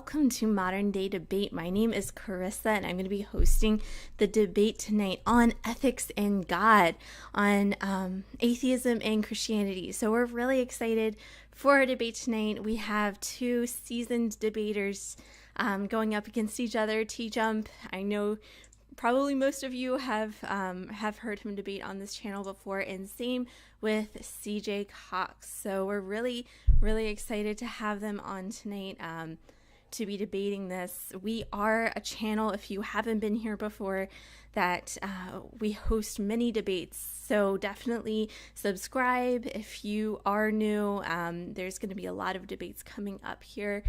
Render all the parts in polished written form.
welcome to Modern Day Debate. My name is Carissa, and I'm going to be hosting the debate tonight on ethics and God, on atheism and Christianity. So we're really excited for our debate tonight. We have two seasoned debaters going up against each other. TJump, I know probably most of you have heard him debate on this channel before, and same with CJ Cox. So we're really excited to have them on tonight to be debating this. We are a channel, if you haven't been here before, that we host many debates. So definitely subscribe if you are new. There's going to be a lot of debates coming up here.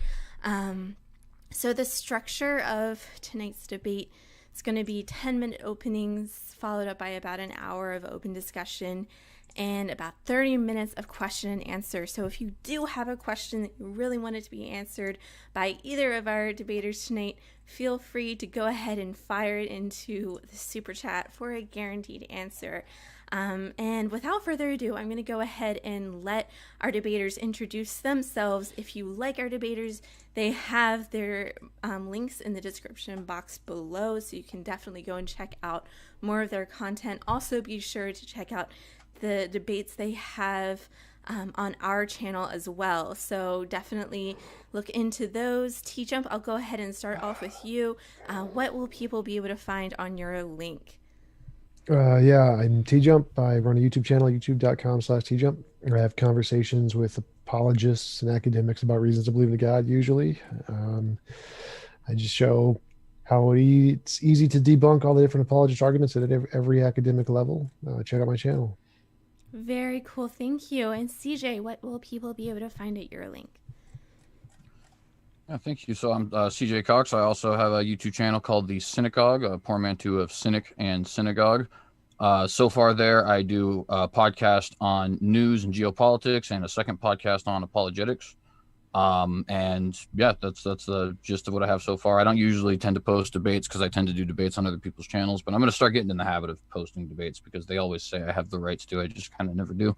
So the structure of tonight's debate is going to be 10-minute openings, followed up by about an hour of open discussion, and about 30 minutes of question and answer. So if you do have a question that you really want it to be answered by either of our debaters tonight, feel free to go ahead and fire it into the super chat for a guaranteed answer. And without further ado, I'm going to go ahead and let our debaters introduce themselves. If you like our debaters, they have their links in the description box below, so you can definitely go and check out more of their content. Also, be sure to check out the debates they have on our channel as well. So definitely look into those. TJump, I'll go ahead and start off with you. What will people be able to find on your link? I'm TJump. I run a YouTube channel, youtube.com/TJump. I have conversations with apologists and academics about reasons to believe in God, usually. I just show how it's easy to debunk all the different apologist arguments at every academic level. Check out my channel. Very cool. Thank you. And CJ, what will people be able to find at your link? Yeah, thank you. So I'm CJ Cox. I also have a YouTube channel called The Synagogue, a portmanteau of cynic and synagogue. So far there, I do a podcast on news and geopolitics and a second podcast on apologetics. And yeah, that's the gist of what I have so far. I don't usually tend to post debates because I tend to do debates on other people's channels, but I'm going to start getting in the habit of posting debates because they always say I have the rights to. I just kind of never do.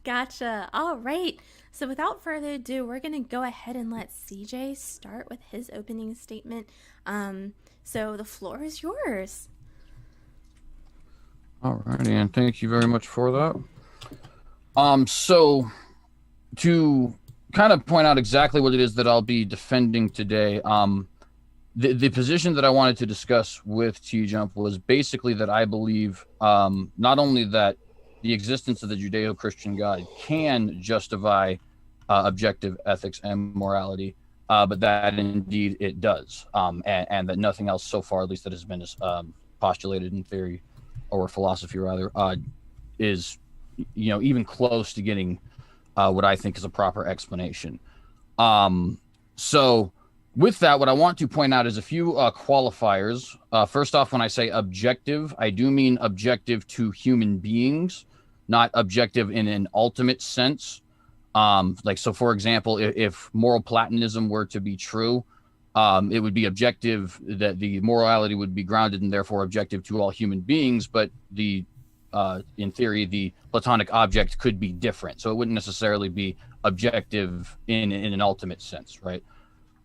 Gotcha. All right. So without further ado, we're going to go ahead and let CJ start with his opening statement. So the floor is yours. All righty, and thank you very much for that. So to kind of point out exactly what it is that I'll be defending today, the position that I wanted to discuss with TJump was basically that I believe not only that the existence of the Judeo-Christian God can justify objective ethics and morality, but that indeed it does, and that nothing else so far, at least that has been postulated in theory or philosophy rather, is even close to getting what I think is a proper explanation. So with that, what I want to point out is a few qualifiers. First off, when I say objective, I do mean objective to human beings, not objective in an ultimate sense. So for example, if moral Platonism were to be true, it would be objective, that the morality would be grounded and therefore objective to all human beings, but in theory, the Platonic object could be different. So it wouldn't necessarily be objective in an ultimate sense, right?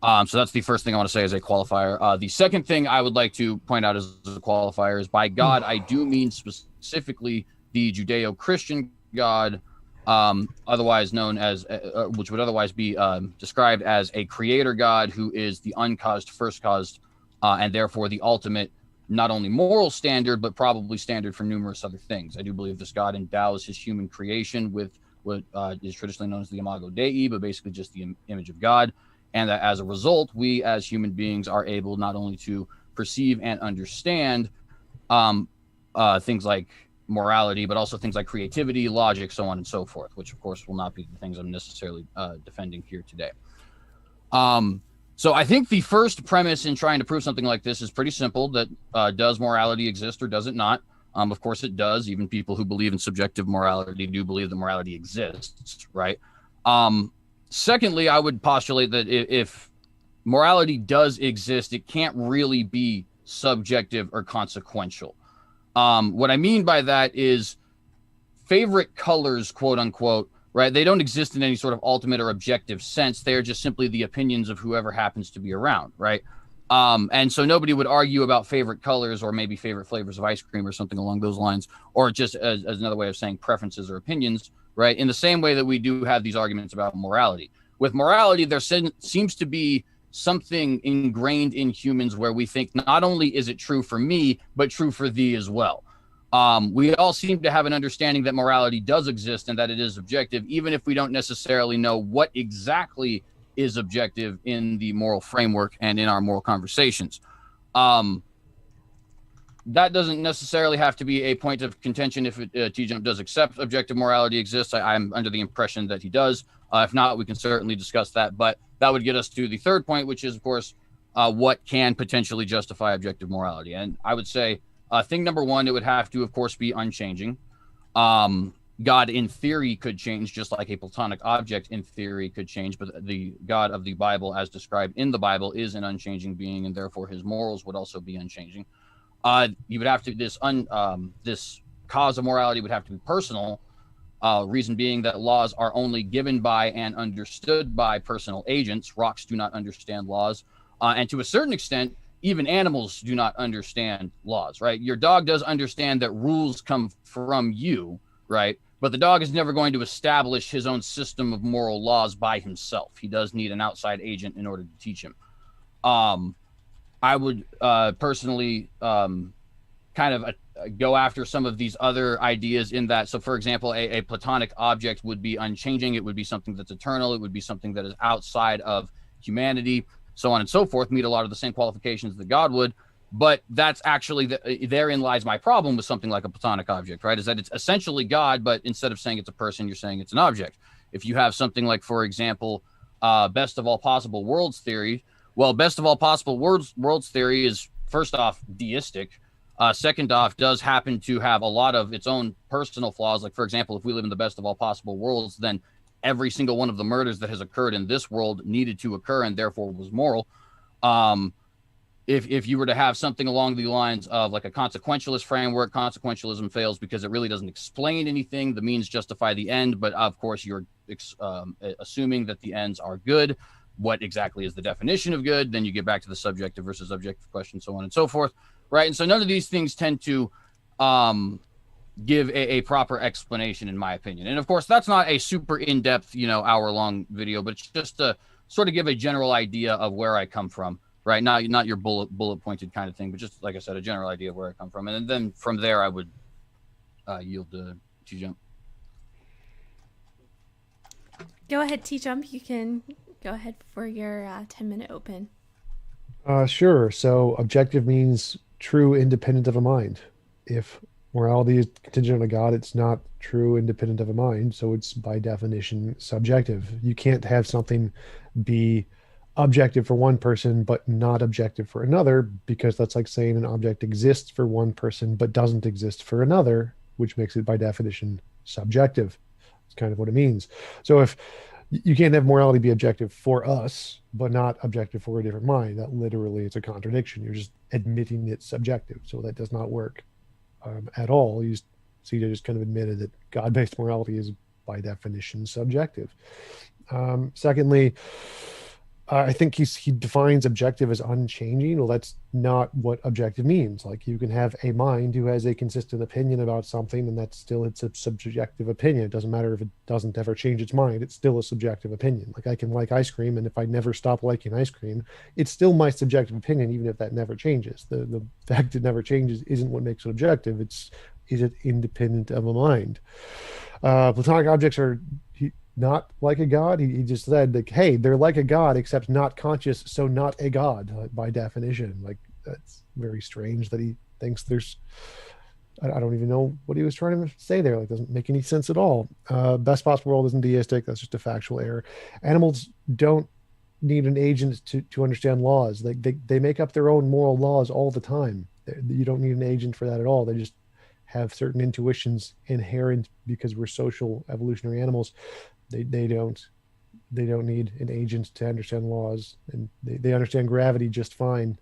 So that's the first thing I want to say as a qualifier. The second thing I would like to point out as a qualifier is by God, I do mean specifically the Judeo-Christian God, otherwise known as, which would otherwise be described as a creator God who is the uncaused first caused, and therefore the ultimate not only moral standard, but probably standard for numerous other things. I do believe this God endows his human creation with what is traditionally known as the imago Dei, but basically just the image of God. And that as a result, we as human beings are able not only to perceive and understand things like morality, but also things like creativity, logic, so on and so forth, which of course will not be the things I'm necessarily defending here today. So I think the first premise in trying to prove something like this is pretty simple, that does morality exist or does it not? Of course it does. Even people who believe in subjective morality do believe that morality exists, right? Secondly, I would postulate that if morality does exist, it can't really be subjective or consequential. What I mean by that is favorite colors, quote unquote, right? They don't exist in any sort of ultimate or objective sense. They are just simply the opinions of whoever happens to be around, right? And so nobody would argue about favorite colors or maybe favorite flavors of ice cream or something along those lines, or just as another way of saying preferences or opinions, right? In the same way that we do have these arguments about morality. With morality, there seems to be something ingrained in humans where we think not only is it true for me, but true for thee as well. We all seem to have an understanding that morality does exist and that it is objective, even if we don't necessarily know what exactly is objective in the moral framework and in our moral conversations. That doesn't necessarily have to be a point of contention if TJump does accept objective morality exists. I'm under the impression that he does. If not, we can certainly discuss that. But that would get us to the third point, which is, of course, what can potentially justify objective morality. And I would say thing number one, it would have to, of course, be unchanging. God, in theory, could change, just like a platonic object in theory could change. But the God of the Bible, as described in the Bible, is an unchanging being, and therefore his morals would also be unchanging. You would have to, this cause of morality would have to be personal. Reason being that laws are only given by and understood by personal agents. Rocks do not understand laws. And to a certain extent, even animals do not understand laws, right? Your dog does understand that rules come from you, right? But the dog is never going to establish his own system of moral laws by himself. He does need an outside agent in order to teach him. I would personally kind of go after some of these other ideas in that. So, for example, a platonic object would be unchanging. It would be something that's eternal. It would be something that is outside of humanity, so on and so forth, meet a lot of the same qualifications that God would. But that's actually, therein lies my problem with something like a platonic object, right? Is that it's essentially God, but instead of saying it's a person, you're saying it's an object. If you have something like, for example, best of all possible worlds theory, well, best of all possible worlds theory is, first off, deistic. Second off, does happen to have a lot of its own personal flaws. Like, for example, if we live in the best of all possible worlds, then every single one of the murders that has occurred in this world needed to occur and therefore was moral. If you were to have something along the lines of like a consequentialist framework, consequentialism fails because it really doesn't explain anything. The means justify the end, but of course you're assuming that the ends are good. What exactly is the definition of good? Then you get back to the subjective versus objective question, so on and so forth, right? And so none of these things tend to give a proper explanation, in my opinion. And of course, that's not a super in-depth, hour-long video, but it's just to sort of give a general idea of where I come from, right? Not your bullet-pointed kind of thing, but just, like I said, a general idea of where I come from. And then from there, I would yield to TJump. Go ahead, TJump. You can go ahead for your 10-minute open. Sure. So objective means true, independent of a mind. If morality is contingent on a God, it's not true, independent of a mind. So it's by definition subjective. You can't have something be objective for one person, but not objective for another, because that's like saying an object exists for one person, but doesn't exist for another, which makes it by definition subjective. It's kind of what it means. So if you can't have morality be objective for us, but not objective for a different mind, that literally it's a contradiction. You're just admitting it's subjective. So that does not work at all. CJ just kind of admitted that God-based morality is by definition subjective. Secondly, I think he defines objective as unchanging. Well, that's not what objective means. Like, you can have a mind who has a consistent opinion about something, and that's still, it's a subjective opinion. It doesn't matter if it doesn't ever change its mind. It's still a subjective opinion. Like, I can like ice cream, and if I never stop liking ice cream, it's still my subjective opinion, even if that never changes. The fact it never changes isn't what makes it objective. Is it independent of a mind? Platonic objects are not like a god. He just said, like, hey, they're like a god except not conscious, so not a god by definition. Like, that's very strange that he thinks there's, I don't even know what he was trying to say there. Like, doesn't make any sense at all. Best possible world isn't deistic. That's just a factual error. Animals don't need an agent to understand laws. They make up their own moral laws all the time. You don't need an agent for that at all. They just have certain intuitions inherent because we're social evolutionary animals. They don't need an agent to understand laws, and they understand gravity just fine.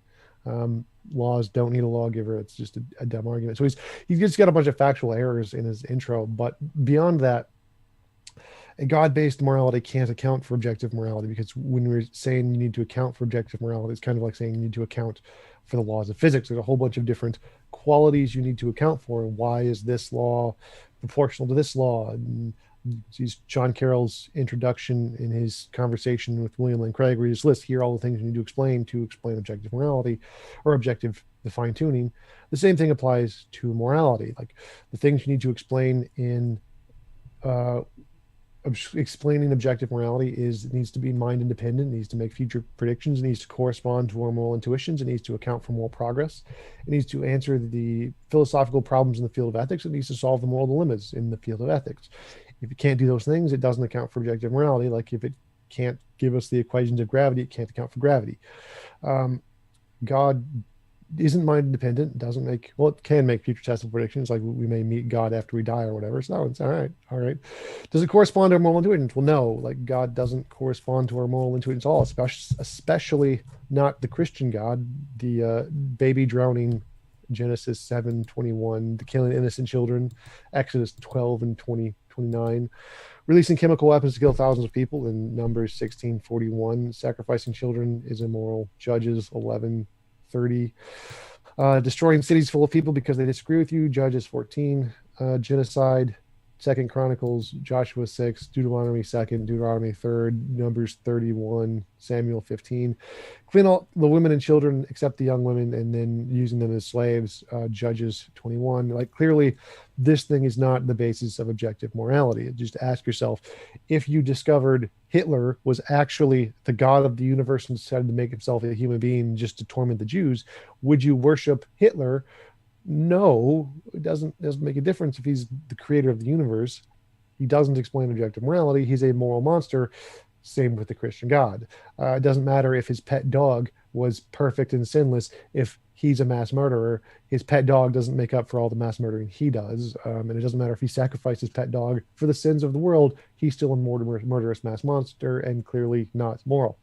Laws don't need a lawgiver. It's just a dumb argument. So he's just got a bunch of factual errors in his intro. But beyond that, A God-based morality can't account for objective morality, because when we're saying you need to account for objective morality, it's kind of like saying you need to account for the laws of physics. There's a whole bunch of different qualities you need to account for. And why is this law proportional to this law? And John Carroll's introduction in his conversation with William Lane Craig, where he just lists here all the things you need to explain objective morality or objective the fine tuning. The same thing applies to morality. Like the things you need to explain in uh, explaining objective morality is it needs to be mind independent, it needs to make future predictions, it needs to correspond to our moral intuitions, it needs to account for moral progress, it needs to answer the philosophical problems in the field of ethics, it needs to solve the moral dilemmas in the field of ethics. If it can't do those things, it doesn't account for objective morality. Like if it can't give us the equations of gravity, it can't account for gravity. God isn't mind independent, doesn't make, well, it can make future testable predictions, like we may meet God after we die or whatever. So it's all right. Does it correspond to our moral intuitions? Well, no, like God doesn't correspond to our moral intuitions at all, especially not the Christian God, the baby drowning, Genesis 7:21, the killing innocent children, Exodus 12 and 29, releasing chemical weapons to kill thousands of people in Numbers 16:41, sacrificing children is immoral, Judges 11:30, destroying cities full of people because they disagree with you, Judges 14, genocide, 2 Chronicles, Joshua 6, Deuteronomy 2nd, Deuteronomy 3rd, Numbers 31, Samuel 15. Clean all the women and children except the young women, and then using them as slaves, Judges 21. Like clearly, this thing is not the basis of objective morality. Just ask yourself, if you discovered Hitler was actually the God of the universe and decided to make himself a human being just to torment the Jews, would you worship Hitler? No, it doesn't make a difference if he's the creator of the universe. He doesn't explain objective morality. He's a moral monster. Same with the Christian God. It doesn't matter if his pet dog was perfect and sinless. If he's a mass murderer, his pet dog doesn't make up for all the mass murdering he does. And it doesn't matter if he sacrificed his pet dog for the sins of the world. He's still a murderous mass monster and clearly not moral.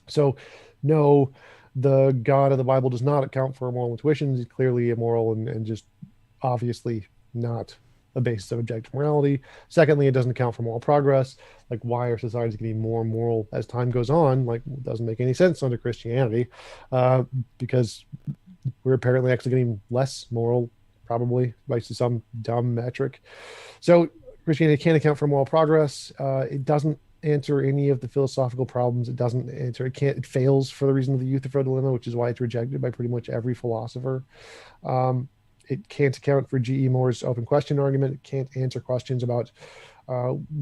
So, no, the God of the Bible does not account for moral intuitions. He's clearly immoral and just obviously not a basis of objective morality. Secondly, it doesn't account for moral progress. Like, why are societies getting more moral as time goes on? Like, it doesn't make any sense under Christianity, because we're apparently actually getting less moral, probably by some dumb metric. So Christianity can't account for moral progress. It doesn't answer any of the philosophical problems. It doesn't answer, it fails for the reason of the Euthyphro dilemma, which is why it's rejected by pretty much every philosopher. It can't account for G.E. Moore's open question argument. It can't answer questions about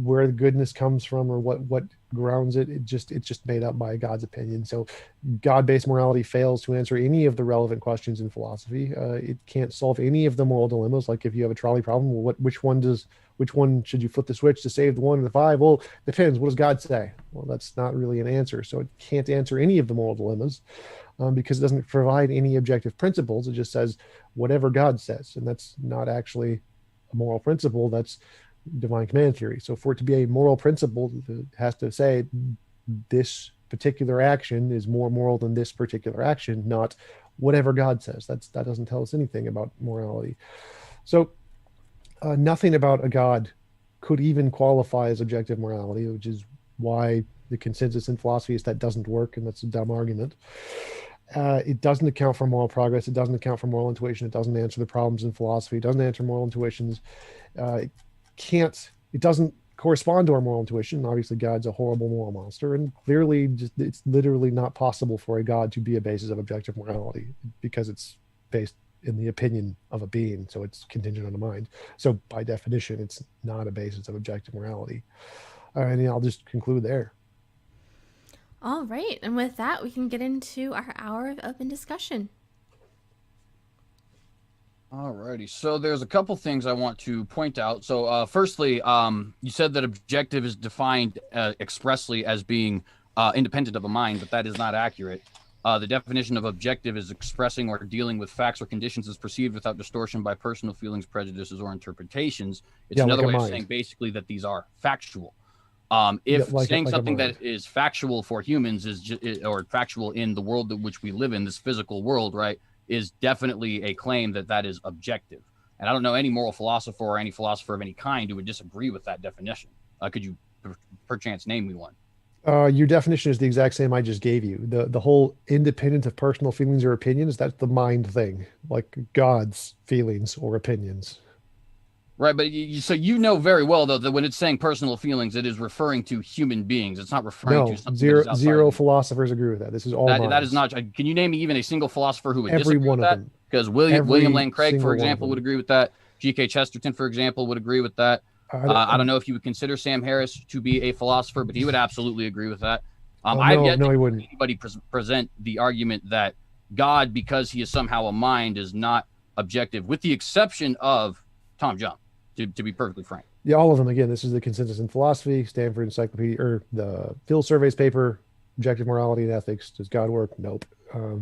where the goodness comes from or what grounds it. It's just made up by God's opinion. So God-based morality fails to answer any of the relevant questions in philosophy. It can't solve any of the moral dilemmas. Like if you have a trolley problem, well, which one should you flip the switch to save the 1 and the 5? Well, depends. What does God say? Well, that's not really an answer. So it can't answer any of the moral dilemmas, because it doesn't provide any objective principles. It just says whatever God says, and that's not actually a moral principle. That's divine command theory. So for it to be a moral principle, it has to say this particular action is more moral than this particular action, not whatever God says. That doesn't tell us anything about morality. So nothing about a God could even qualify as objective morality, which is why the consensus in philosophy is that doesn't work, and that's a dumb argument. It doesn't account for moral progress. It doesn't account for moral intuition. It doesn't answer the problems in philosophy. It doesn't answer moral intuitions. It doesn't correspond to our moral intuition. Obviously, God's a horrible moral monster, and clearly it's literally not possible for a God to be a basis of objective morality, because it's based in the opinion of a being, so it's contingent on the mind. So by definition, it's not a basis of objective morality. And I'll just conclude there. All right. And with that, we can get into our hour of open discussion. Alrighty. So there's a couple things I want to point out. So firstly, you said that objective is defined expressly as being independent of a mind, but that is not accurate. The definition of objective is expressing or dealing with facts or conditions as perceived without distortion by personal feelings, prejudices, or interpretations. It's another way of saying basically that these are factual. If saying something that is factual for humans or factual in the world in which we live in, this physical world, right, is definitely a claim that is objective. And I don't know any moral philosopher or any philosopher of any kind who would disagree with that definition. Could you perchance name me one. Your definition is the exact same I just gave you. The whole independent of personal feelings or opinions, that's the mind thing, like God's feelings or opinions. Right, but so you know very well though that when it's saying personal feelings, it is referring to human beings. It's not referring to No, something that zero is outside zero of you. philosophers agree with that. This is all That is minds. not. Can you name me even a single philosopher who would Every disagree one with of that? them. Because William Every Lane Craig, for single one of example, would them. agree with that. G.K. Chesterton, for example, would agree with that. I don't know if you would consider Sam Harris to be a philosopher, but he would absolutely agree with that. I've No, yet to he hear wouldn't. anybody present the argument that God, because he is somehow a mind, is not objective, with the exception of TJump, to be perfectly frank. Yeah, all of them. Again, this is the consensus in philosophy, Stanford Encyclopedia, or the Phil Surveys paper, Objective Morality and Ethics. Does God work? Nope.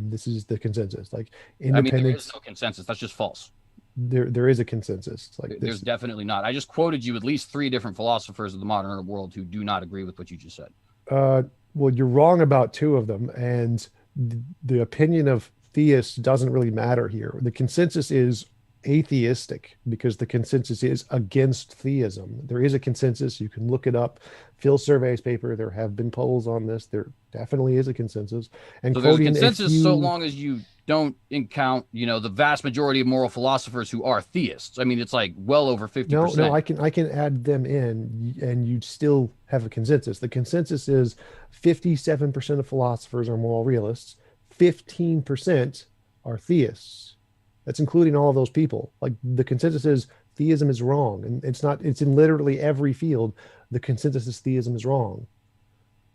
This is the consensus. Like I mean, there is independence, no consensus. That's just false. there is a consensus. Like There's this. definitely not. I just quoted you at least 3 different philosophers of the modern world who do not agree with what you just said. Well, you're wrong about 2 of them, and the opinion of theists doesn't really matter here. The consensus is atheistic because the consensus is against theism. There is a consensus. You can look it up. Phil Survey's paper. There have been polls on this. There definitely is a consensus. And So there's a quoting consensus so long as you don't count, the vast majority of moral philosophers who are theists. I mean, it's like well over 50%. No, I can add them in, and you'd still have a consensus. The consensus is 57% of philosophers are moral realists, 15% are theists. That's including all of those people. Like the consensus is theism is wrong, and it's not. It's in literally every field. The consensus is theism is wrong.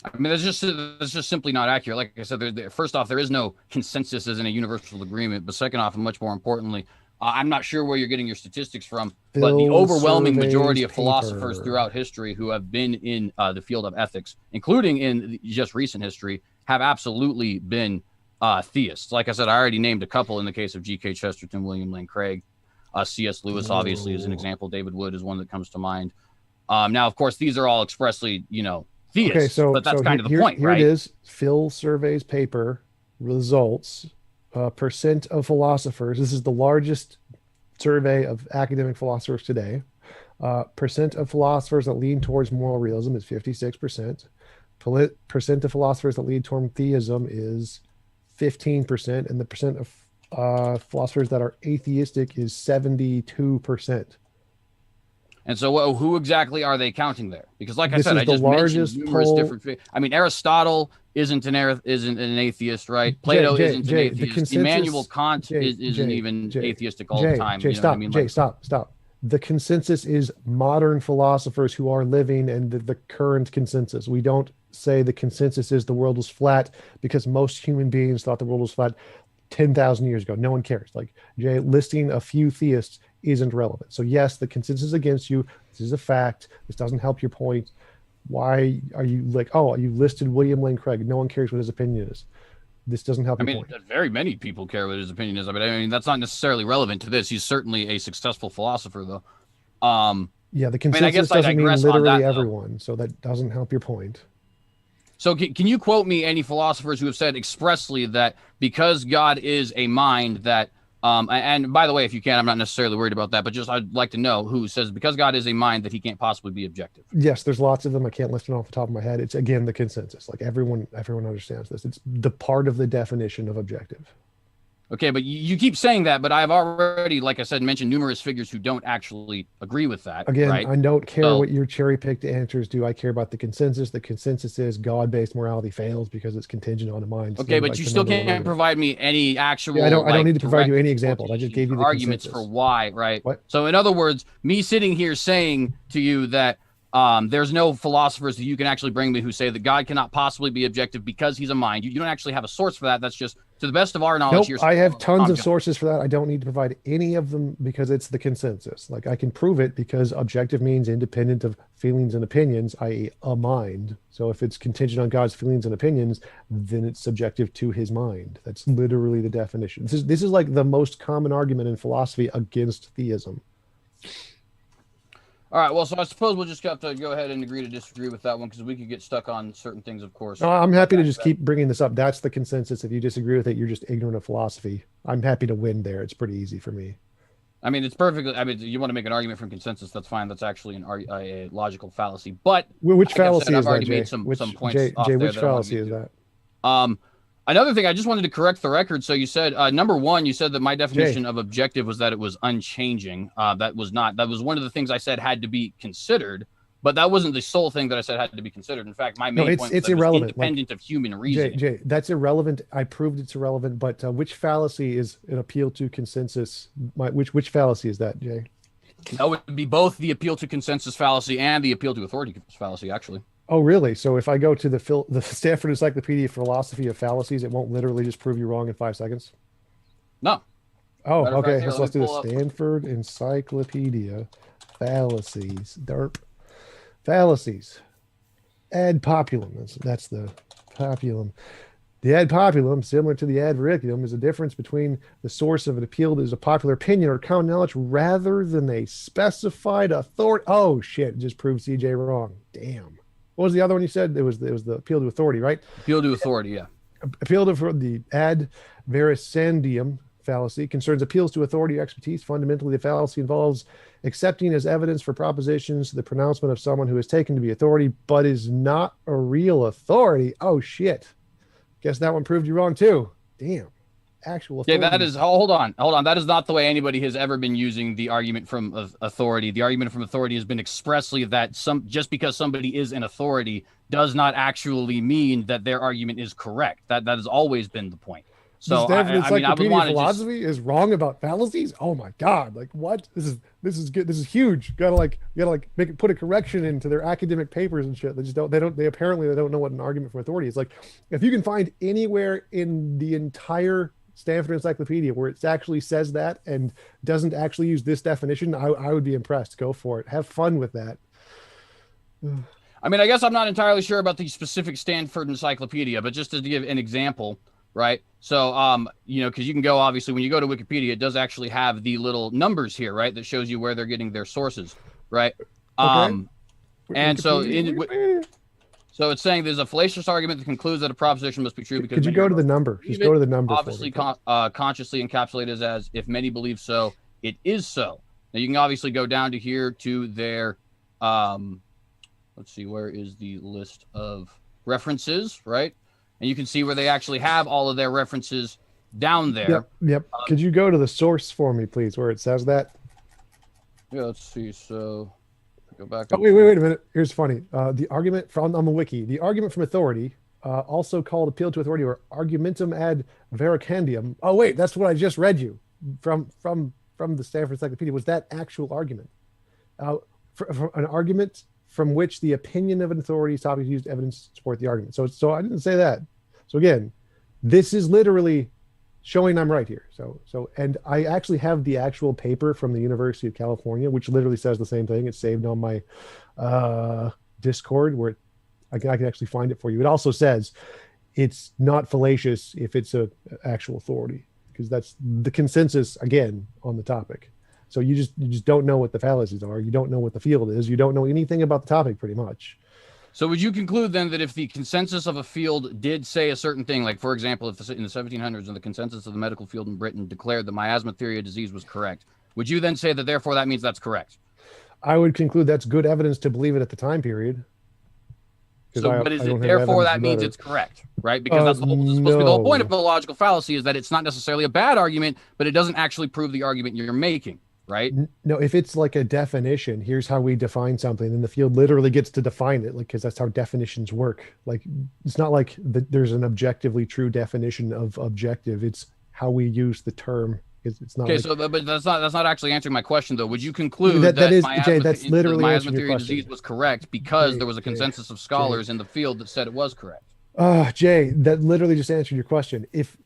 I mean, that's just simply not accurate. Like I said, first off, there is no consensus as in a universal agreement. But second off, and much more importantly, I'm not sure where you're getting your statistics from, but the overwhelming majority of philosophers throughout history who have been in the field of ethics, including in just recent history, have absolutely been theists. Like I said, I already named a couple in the case of G.K. Chesterton, William Lane Craig, C.S. Lewis, obviously, is an example. David Wood is one that comes to mind. Now, of course, these are all expressly, theists, okay, but that's kind of the point, here right? it is. Phil Survey's paper results. Percent of philosophers. This is the largest survey of academic philosophers today. Percent of philosophers that lean towards moral realism is 56%. Percent of philosophers that lean toward theism is 15%, and the percent of philosophers that are atheistic is 72%. And so, who exactly are they counting there? Because, like I said, I just mentioned numerous different. I mean, Aristotle isn't an atheist, right? Plato isn't an atheist. Immanuel Kant isn't even atheistic all the time. Stop. The consensus is modern philosophers who are living, and the current consensus. We don't say the consensus is the world was flat because most human beings thought the world was flat 10,000 years ago. No one cares. Like Jay, listing a few theists isn't relevant. So yes, the consensus is against you. This is a fact. This doesn't help your point. Why are you like, oh, you listed William Lane Craig? No one cares what his opinion is. This doesn't help your point. Very many people care what his opinion is. I mean, that's not necessarily relevant to this. He's certainly a successful philosopher, though. Yeah, the consensus doesn't mean literally everyone, so that doesn't help your point. So can you quote me any philosophers who have said expressly that because God is a mind that, and by the way, if you can, I'm not necessarily worried about that, but just I'd like to know who says because God is a mind that he can't possibly be objective. Yes, there's lots of them. I can't list them off the top of my head. It's again the consensus. Like everyone understands this. It's the part of the definition of objective. Okay, but you keep saying that, but I've already, like I said, mentioned numerous figures who don't actually agree with that. Again, right? I don't care what your cherry-picked answers do. I care about the consensus. The consensus is God-based morality fails because it's contingent on a mind. Okay, but you still can't provide me any actual. Yeah, I don't need to provide you any examples. I just gave you the arguments consensus. for why, right? What? So, in other words, me sitting here saying to you that there's no philosophers that you can actually bring me who say that God cannot possibly be objective because he's a mind. You don't actually have a source for that. That's just to the best of our knowledge. Nope, I have tons of sources for that. I don't need to provide any of them because it's the consensus. Like I can prove it because objective means independent of feelings and opinions, i.e. a mind. So if it's contingent on God's feelings and opinions, then it's subjective to his mind. That's literally the definition. This is like the most common argument in philosophy against theism. All right, well, so I suppose we'll just have to go ahead and agree to disagree with that one because we could get stuck on certain things, of course. No, I'm happy to just keep bringing this up. That's the consensus. If you disagree with it, you're just ignorant of philosophy. I'm happy to win there. It's pretty easy for me. I mean, it's perfectly. I mean, you want to make an argument from consensus, that's fine. That's actually a logical fallacy. But Which like I've fallacy said, is I've already that, Jay? made some points Jay, off Jay, there which that I want to fallacy get is to. that? Another thing, I just wanted to correct the record. So you said number one, you said that my definition Jay. of objective was that it was unchanging. That was not. That was one of the things I said had to be considered. But that wasn't the sole thing that I said had to be considered. In fact, my No, main point was it's that it was irrelevant. independent of human reasoning. Jay, that's irrelevant. I proved it's irrelevant. But which fallacy is an appeal to consensus? Which fallacy is that, Jay? That would be both the appeal to consensus fallacy and the appeal to authority fallacy, actually. Oh, really? So if I go to the Stanford Encyclopedia Philosophy of Fallacies, it won't literally just prove you wrong in 5 seconds? No. Oh, Matter of okay. fact, here, So let let's me do pull the up. Stanford Encyclopedia Fallacies. Derp. Fallacies. Ad populum. That's the populum. The ad populum, similar to the ad vericula, is a difference between the source of an appeal that is a popular opinion or common knowledge rather than a specified authority. Oh, shit. Just proved CJ wrong. Damn. What was the other one you said? It was the appeal to authority, right? Appeal to authority, yeah. Appeal to the ad vericendium fallacy concerns appeals to authority or expertise. Fundamentally, the fallacy involves accepting as evidence for propositions the pronouncement of someone who is taken to be authority but is not a real authority. Oh, shit. Guess that one proved you wrong, too. Damn. Actual authority. Yeah, that is. Hold on. That is not the way anybody has ever been using the argument from authority. The argument from authority has been expressly that just because somebody is an authority does not actually mean that their argument is correct. That has always been the point. So the Stanford I mean, I would want to philosophy is wrong about fallacies. Oh my god! Like what? This is good. This is huge. Gotta put a correction into their academic papers and shit. They apparently don't know what an argument for authority is. Like if you can find anywhere in the entire Stanford Encyclopedia where it actually says that and doesn't actually use this definition, I would be impressed. Go for it. Have fun with that. I mean, I guess I'm not entirely sure about the specific Stanford Encyclopedia, but just to give an example, right? So, because you can go, obviously, when you go to Wikipedia, it does actually have the little numbers here, right? That shows you where they're getting their sources, right? Okay. And so so it's saying there's a fallacious argument that concludes that a proposition must be true because could you go to the number? Just go to the number. Obviously, consciously encapsulated as if many believe so, it is so. Now you can obviously go down to here to their, let's see, where is the list of references, right? And you can see where they actually have all of their references down there. Yep. Could you go to the source for me, please, where it says that? Yeah, let's see. So go back. Oh, wait a minute. Here's funny. The argument from on the wiki, the argument from authority, also called appeal to authority or argumentum ad vericandium. Oh, wait, that's what I just read you from the Stanford Encyclopedia. Was that actual argument? For an argument from which the opinion of an authority's topic used evidence to support the argument. So I didn't say that. So again, this is literally showing I'm right here. And I actually have the actual paper from the University of California, which literally says the same thing. It's saved on my Discord where I can actually find it for you. It also says it's not fallacious if it's a actual authority, because that's the consensus again on the topic. So you just don't know what the fallacies are. You don't know what the field is. You don't know anything about the topic pretty much. So would you conclude then that if the consensus of a field did say a certain thing, like for example, if in the 1700s and the consensus of the medical field in Britain declared the miasma theory of disease was correct, would you then say that therefore that means that's correct? I would conclude that's good evidence to believe it at the time period. So, but is it therefore that means it's correct, right? Because that's supposed to be the whole point of a logical fallacy, is that it's not necessarily a bad argument, but it doesn't actually prove the argument you're making. Right? No, if it's like a definition, here's how we define something, then the field literally gets to define it, like, because that's how definitions work. Like, it's not like there's an objectively true definition of objective. It's how we use the term. It's not. Okay, like, but that's not actually answering my question, though. Would you conclude that is, miasma, Jay, that's literally the miasma answering your theory of question. disease was correct because there was a consensus of scholars in the field that said it was correct? Jay, that literally just answered your question. If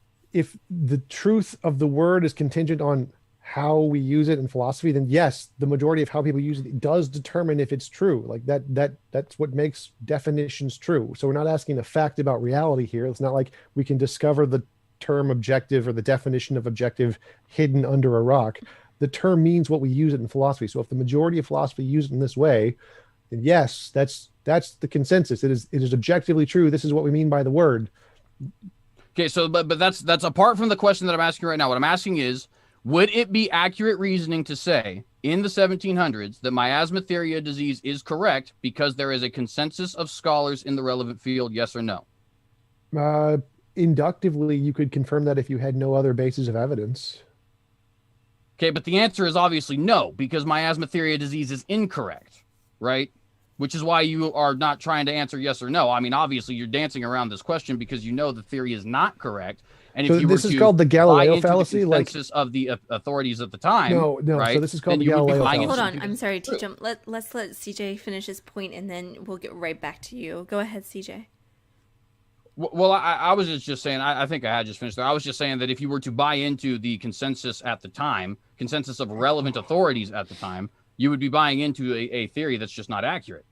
the truth of the word is contingent on how we use it in philosophy, then yes, the majority of how people use it does determine if it's true. Like that's what makes definitions true. So we're not asking a fact about reality here. It's not like we can discover the term objective or the definition of objective hidden under a rock. The term means what we use it in philosophy. So if the majority of philosophy use it in this way, then yes, that's the consensus. It is objectively true. This is what we mean by the word. Okay, so but that's apart from the question that I'm asking right now. What I'm asking is, Would it be accurate reasoning to say in the 1700s that miasmatheria disease is correct because there is a consensus of scholars in the relevant field? Yes or no? Inductively, you could confirm that if you had no other basis of evidence. Okay, but the answer is obviously no, because miasmatheria disease is incorrect, right? Which is why you are not trying to answer yes or no. I mean, obviously, you're dancing around this question because you know the theory is not correct. And if So you were this is to called the buy Galileo into fallacy, the consensus of the authorities at the time, no. right? So this is called then the you would be Galileo buying into fallacy. Hold on. something I'm sorry, that's true. TJump. Let's let CJ finish his point, and then we'll get right back to you. Go ahead, CJ. Well, I was just saying, I think I had just finished there. I was just saying that if you were to buy into the consensus at the time, consensus of relevant authorities at the time, you would be buying into a theory that's just not accurate.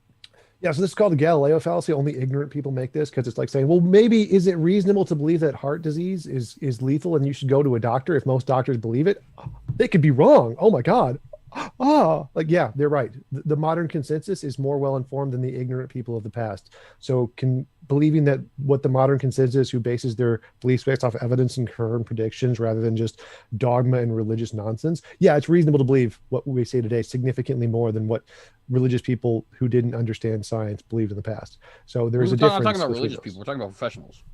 Yeah, so this is called the Galileo fallacy. Only ignorant people make this because it's like saying, well, maybe is it reasonable to believe that heart disease is lethal and you should go to a doctor if most doctors believe it? They could be wrong. Oh my God. Like, yeah, they're right. The modern consensus is more well informed than the ignorant people of the past. So believing that what the modern consensus, who bases their beliefs based off evidence and current predictions rather than just dogma and religious nonsense, yeah, it's reasonable to believe what we say today significantly more than what religious people who didn't understand science believed in the past. So there's a difference. I'm talking about between religious those. people. We're talking about professionals.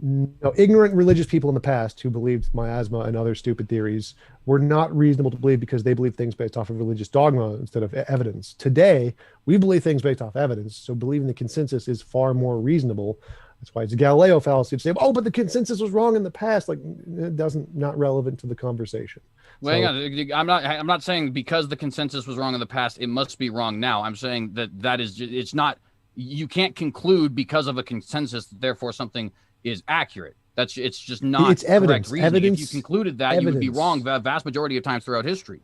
No, ignorant religious people in the past who believed miasma and other stupid theories were not reasonable to believe because they believed things based off of religious dogma instead of evidence. Today, we believe things based off evidence, so believing the consensus is far more reasonable. That's why it's a Galileo fallacy to say, oh, but the consensus was wrong in the past. Like, it not relevant to the conversation. Well, hang on. I'm not saying because the consensus was wrong in the past, it must be wrong now. I'm saying that is just, it's not. You can't conclude because of a consensus that therefore something is accurate. It's just not it's evidence. Correct reasoning. Evidence. If you concluded that, you would be wrong the vast majority of times throughout history.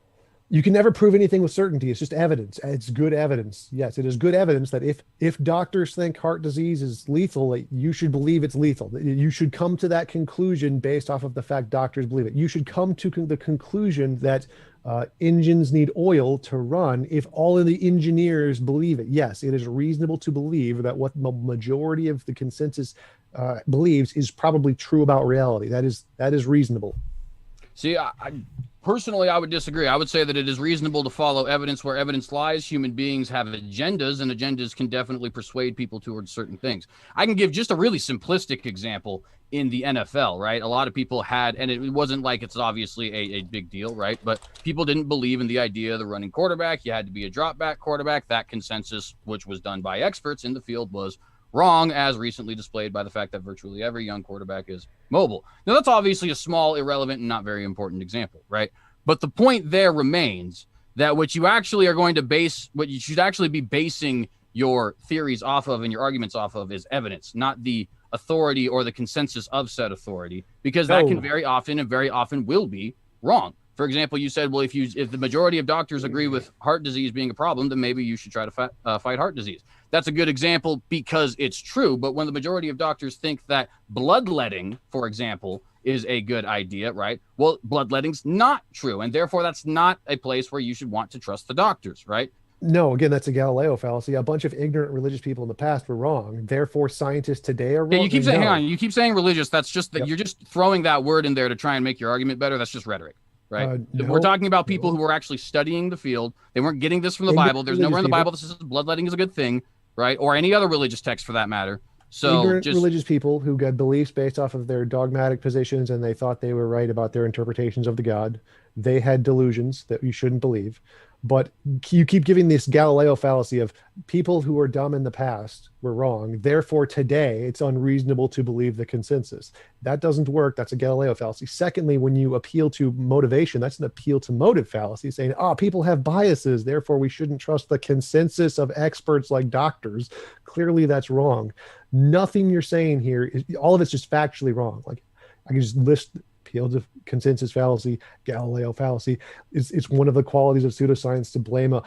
You can never prove anything with certainty. It's just evidence. It's good evidence. Yes, it is good evidence that if doctors think heart disease is lethal, you should believe it's lethal. You should come to that conclusion based off of the fact doctors believe it. You should come to the conclusion that engines need oil to run if all of the engineers believe it. Yes, it is reasonable to believe that what the majority of the consensus believes is probably true about reality. That is reasonable. See, personally, I would disagree. I would say that it is reasonable to follow evidence where evidence lies. Human beings have agendas, and agendas can definitely persuade people towards certain things. I can give just a really simplistic example in the NFL, right? A lot of people had, and it wasn't like it's obviously a big deal, right? But people didn't believe in the idea of the running quarterback. You had to be a drop back quarterback. That consensus, which was done by experts in the field, was wrong, as recently displayed by the fact that virtually every young quarterback is mobile. Now, that's obviously a small, irrelevant, and not very important example, right? But the point there remains that what you actually are going to base, what you should actually be basing your theories off of and your arguments off of is evidence, not the authority or the consensus of said authority, because that can very often will be wrong. For example, you said, well, if the majority of doctors agree with heart disease being a problem, then maybe you should try to fight heart disease. That's a good example because it's true. But when the majority of doctors think that bloodletting, for example, is a good idea, right? Well, bloodletting's not true. And therefore, that's not a place where you should want to trust the doctors, right? No, again, that's a Galileo fallacy. A bunch of ignorant religious people in the past were wrong. Therefore, scientists today are wrong. Yeah, you keep saying, no. hang on, you keep saying religious. That's just that You're just throwing that word in there to try and make your argument better. That's just rhetoric. Right. We're talking about people who were actually studying the field. They weren't getting this from the Bible. There's nowhere in the Bible that says bloodletting is a good thing, right? Or any other religious text for that matter. So ignorant religious people who got beliefs based off of their dogmatic positions and they thought they were right about their interpretations of the God. They had delusions that you shouldn't believe. But you keep giving this Galileo fallacy of people who were dumb in the past were wrong. Therefore, today it's unreasonable to believe the consensus. That doesn't work. That's a Galileo fallacy. Secondly, when you appeal to motivation, that's an appeal to motive fallacy, saying, people have biases. Therefore, we shouldn't trust the consensus of experts like doctors. Clearly, that's wrong. Nothing you're saying here all of it's just factually wrong. Like I can just list appeal to consensus fallacy, Galileo fallacy. It's one of the qualities of pseudoscience to blame a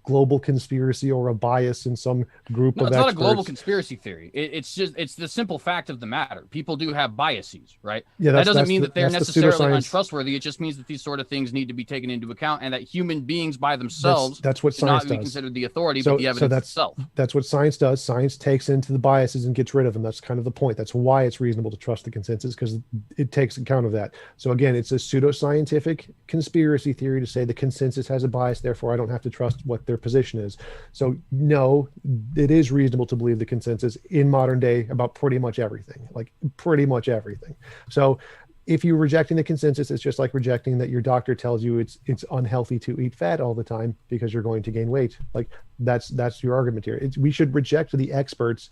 global conspiracy or a bias in some group of experts. It's not a global conspiracy theory. It's the simple fact of the matter. People do have biases, right? Yeah, that doesn't mean that they're necessarily untrustworthy. It just means that these sort of things need to be taken into account and that human beings by themselves that's what science not be does. Considered the authority, but the evidence itself. That's what science does. Science takes into the biases and gets rid of them. That's kind of the point. That's why it's reasonable to trust the consensus, because it takes account of of that. So again, it's a pseudoscientific conspiracy theory to say the consensus has a bias, therefore I don't have to trust what their position is. So no, it is reasonable to believe the consensus in modern day about pretty much everything, like pretty much everything. So if you're rejecting the consensus, it's just like rejecting that your doctor tells you it's unhealthy to eat fat all the time because you're going to gain weight. Like that's your argument here. We should reject the experts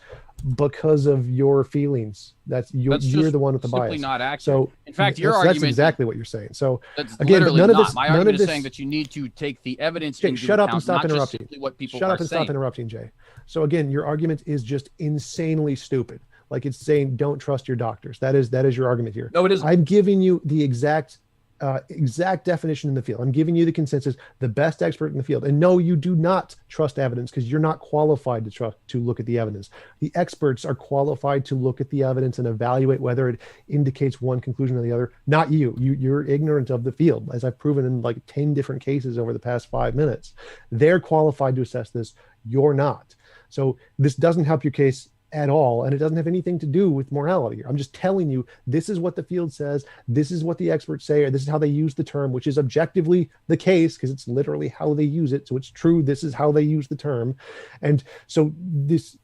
because of your feelings. You're the one with the bias. Not accurate. So in fact, your argument, that's exactly what you're saying. So that's again, literally none of not. this, My none argument of this, is saying that you need to take the evidence Jay, into shut up account, and stop not interrupting. just simply what people Shut are up and saying. stop interrupting, Jay. So again, your argument is just insanely stupid. Like it's saying don't trust your doctors. That is your argument here. No, it isn't. I'm giving you the exact definition in the field. I'm giving you the consensus, the best expert in the field. And no, you do not trust evidence because you're not qualified to look at the evidence. The experts are qualified to look at the evidence and evaluate whether it indicates one conclusion or the other. Not you. You're ignorant of the field, as I've proven in like 10 different cases over the past 5 minutes. They're qualified to assess this. You're not. So this doesn't help your case at all, and it doesn't have anything to do with morality. I'm just telling you, this is what the field says, this is what the experts say, or this is how they use the term, which is objectively the case because it's literally how they use it. So it's true, this is how they use the term. And so this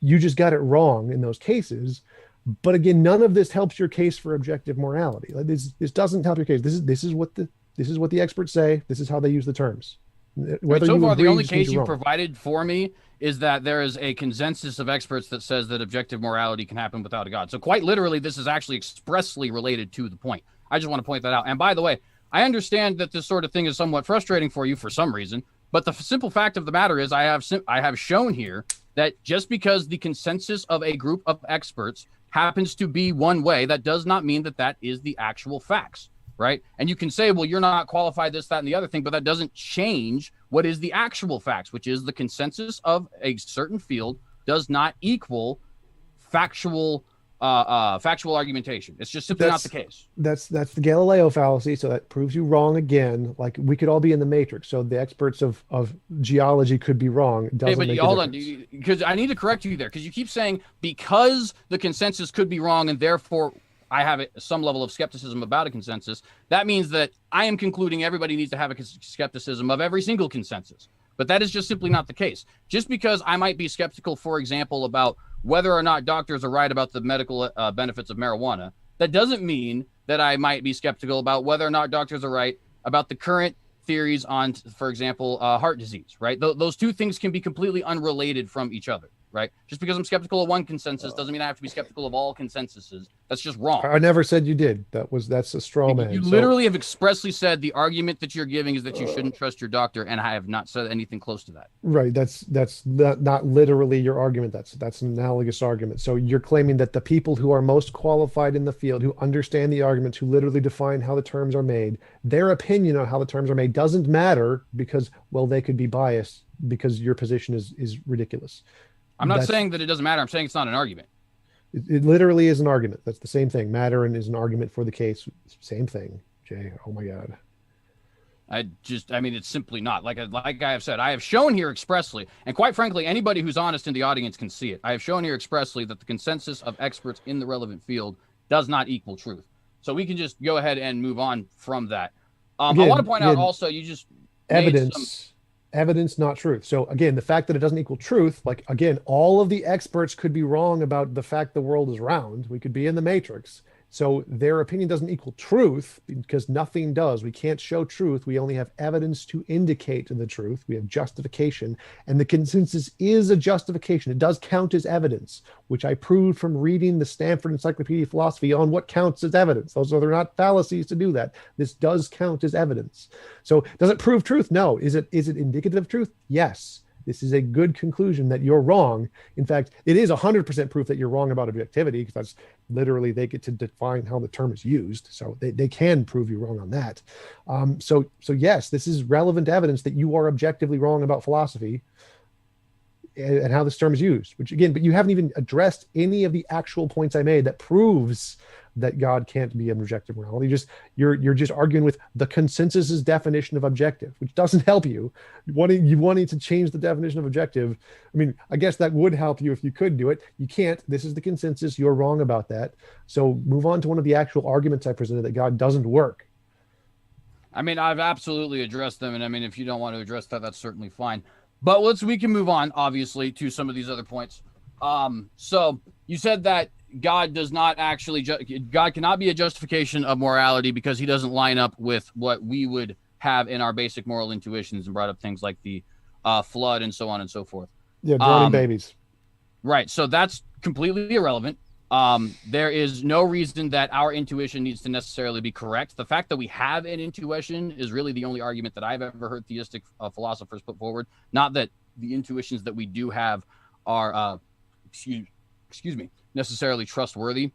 you just got it wrong in those cases. But again, none of this helps your case for objective morality. Like this doesn't help your case. This is what the experts say, this is how they use the terms. Whether so far, the only case you provided for me is that there is a consensus of experts that says that objective morality can happen without a God. So quite literally, this is actually expressly related to the point. I just want to point that out. And by the way, I understand that this sort of thing is somewhat frustrating for you for some reason, but the simple fact of the matter is I have shown here that just because the consensus of a group of experts happens to be one way, that does not mean that that is the actual facts. Right. And you can say, well, you're not qualified, this, that, and the other thing, but that doesn't change what is the actual facts, which is the consensus of a certain field does not equal factual argumentation. It's just simply not the case. That's the Galileo fallacy. So that proves you wrong again. Like we could all be in the matrix. So the experts of geology could be wrong. It doesn't make hold on, because I need to correct you there, because you keep saying because the consensus could be wrong and therefore I have some level of skepticism about a consensus. That means that I am concluding everybody needs to have a skepticism of every single consensus. But that is just simply not the case. Just because I might be skeptical, for example, about whether or not doctors are right about the medical benefits of marijuana, that doesn't mean that I might be skeptical about whether or not doctors are right about the current theories on, for example, heart disease, right? Those two things can be completely unrelated from each other. Right? Just because I'm skeptical of one consensus doesn't mean I have to be skeptical of all consensuses. That's just wrong. I never said you did. That's a straw man. You literally have expressly said the argument that you're giving is that you shouldn't trust your doctor, and I have not said anything close to that. Right. That's not literally your argument. That's an analogous argument. So you're claiming that the people who are most qualified in the field, who understand the arguments, who literally define how the terms are made, their opinion on how the terms are made doesn't matter because, well, they could be biased because your position is ridiculous. I'm not saying that it doesn't matter. I'm saying it's not an argument. It literally is an argument. That's the same thing. Matter and is an argument for the case. Same thing, Jay. Oh my God. It's simply not. Like I have said, I have shown here expressly, and quite frankly, anybody who's honest in the audience can see it. I have shown here expressly that the consensus of experts in the relevant field does not equal truth. So we can just go ahead and move on from that. I want to point out also, you just evidence, not truth. So again, the fact that it doesn't equal truth, like again, all of the experts could be wrong about the fact the world is round. We could be in the matrix. So their opinion doesn't equal truth because nothing does. We can't show truth. We only have evidence to indicate the truth. We have justification, and the consensus is a justification. It does count as evidence, which I proved from reading the Stanford Encyclopedia of Philosophy on what counts as evidence. Those are not fallacies to do that. This does count as evidence. So does it prove truth? No. Is it indicative of truth? Yes. This is a good conclusion that you're wrong. In fact, it is 100% proof that you're wrong about objectivity, because that's literally, they get to define how the term is used. So they can prove you wrong on that. So yes, this is relevant evidence that you are objectively wrong about philosophy. and how this term is used, which again, but you haven't even addressed any of the actual points I made that proves that God can't be an objective morality. You're just arguing with the consensus's definition of objective, which doesn't help you. Wanting to change the definition of objective. I mean, I guess that would help you if you could do it. You can't. This is the consensus. You're wrong about that. So move on to one of the actual arguments I presented that God doesn't work. I mean, I've absolutely addressed them, and I mean, if you don't want to address that, that's certainly fine. But we can move on, obviously, to some of these other points. So you said that God does not actually, God cannot be a justification of morality because he doesn't line up with what we would have in our basic moral intuitions, and brought up things like the flood and so on and so forth. Yeah, drowning babies. Right. So that's completely irrelevant. There is no reason that our intuition needs to necessarily be correct. The fact that we have an intuition is really the only argument that I've ever heard theistic philosophers put forward. Not that the intuitions that we do have are, excuse me, necessarily trustworthy.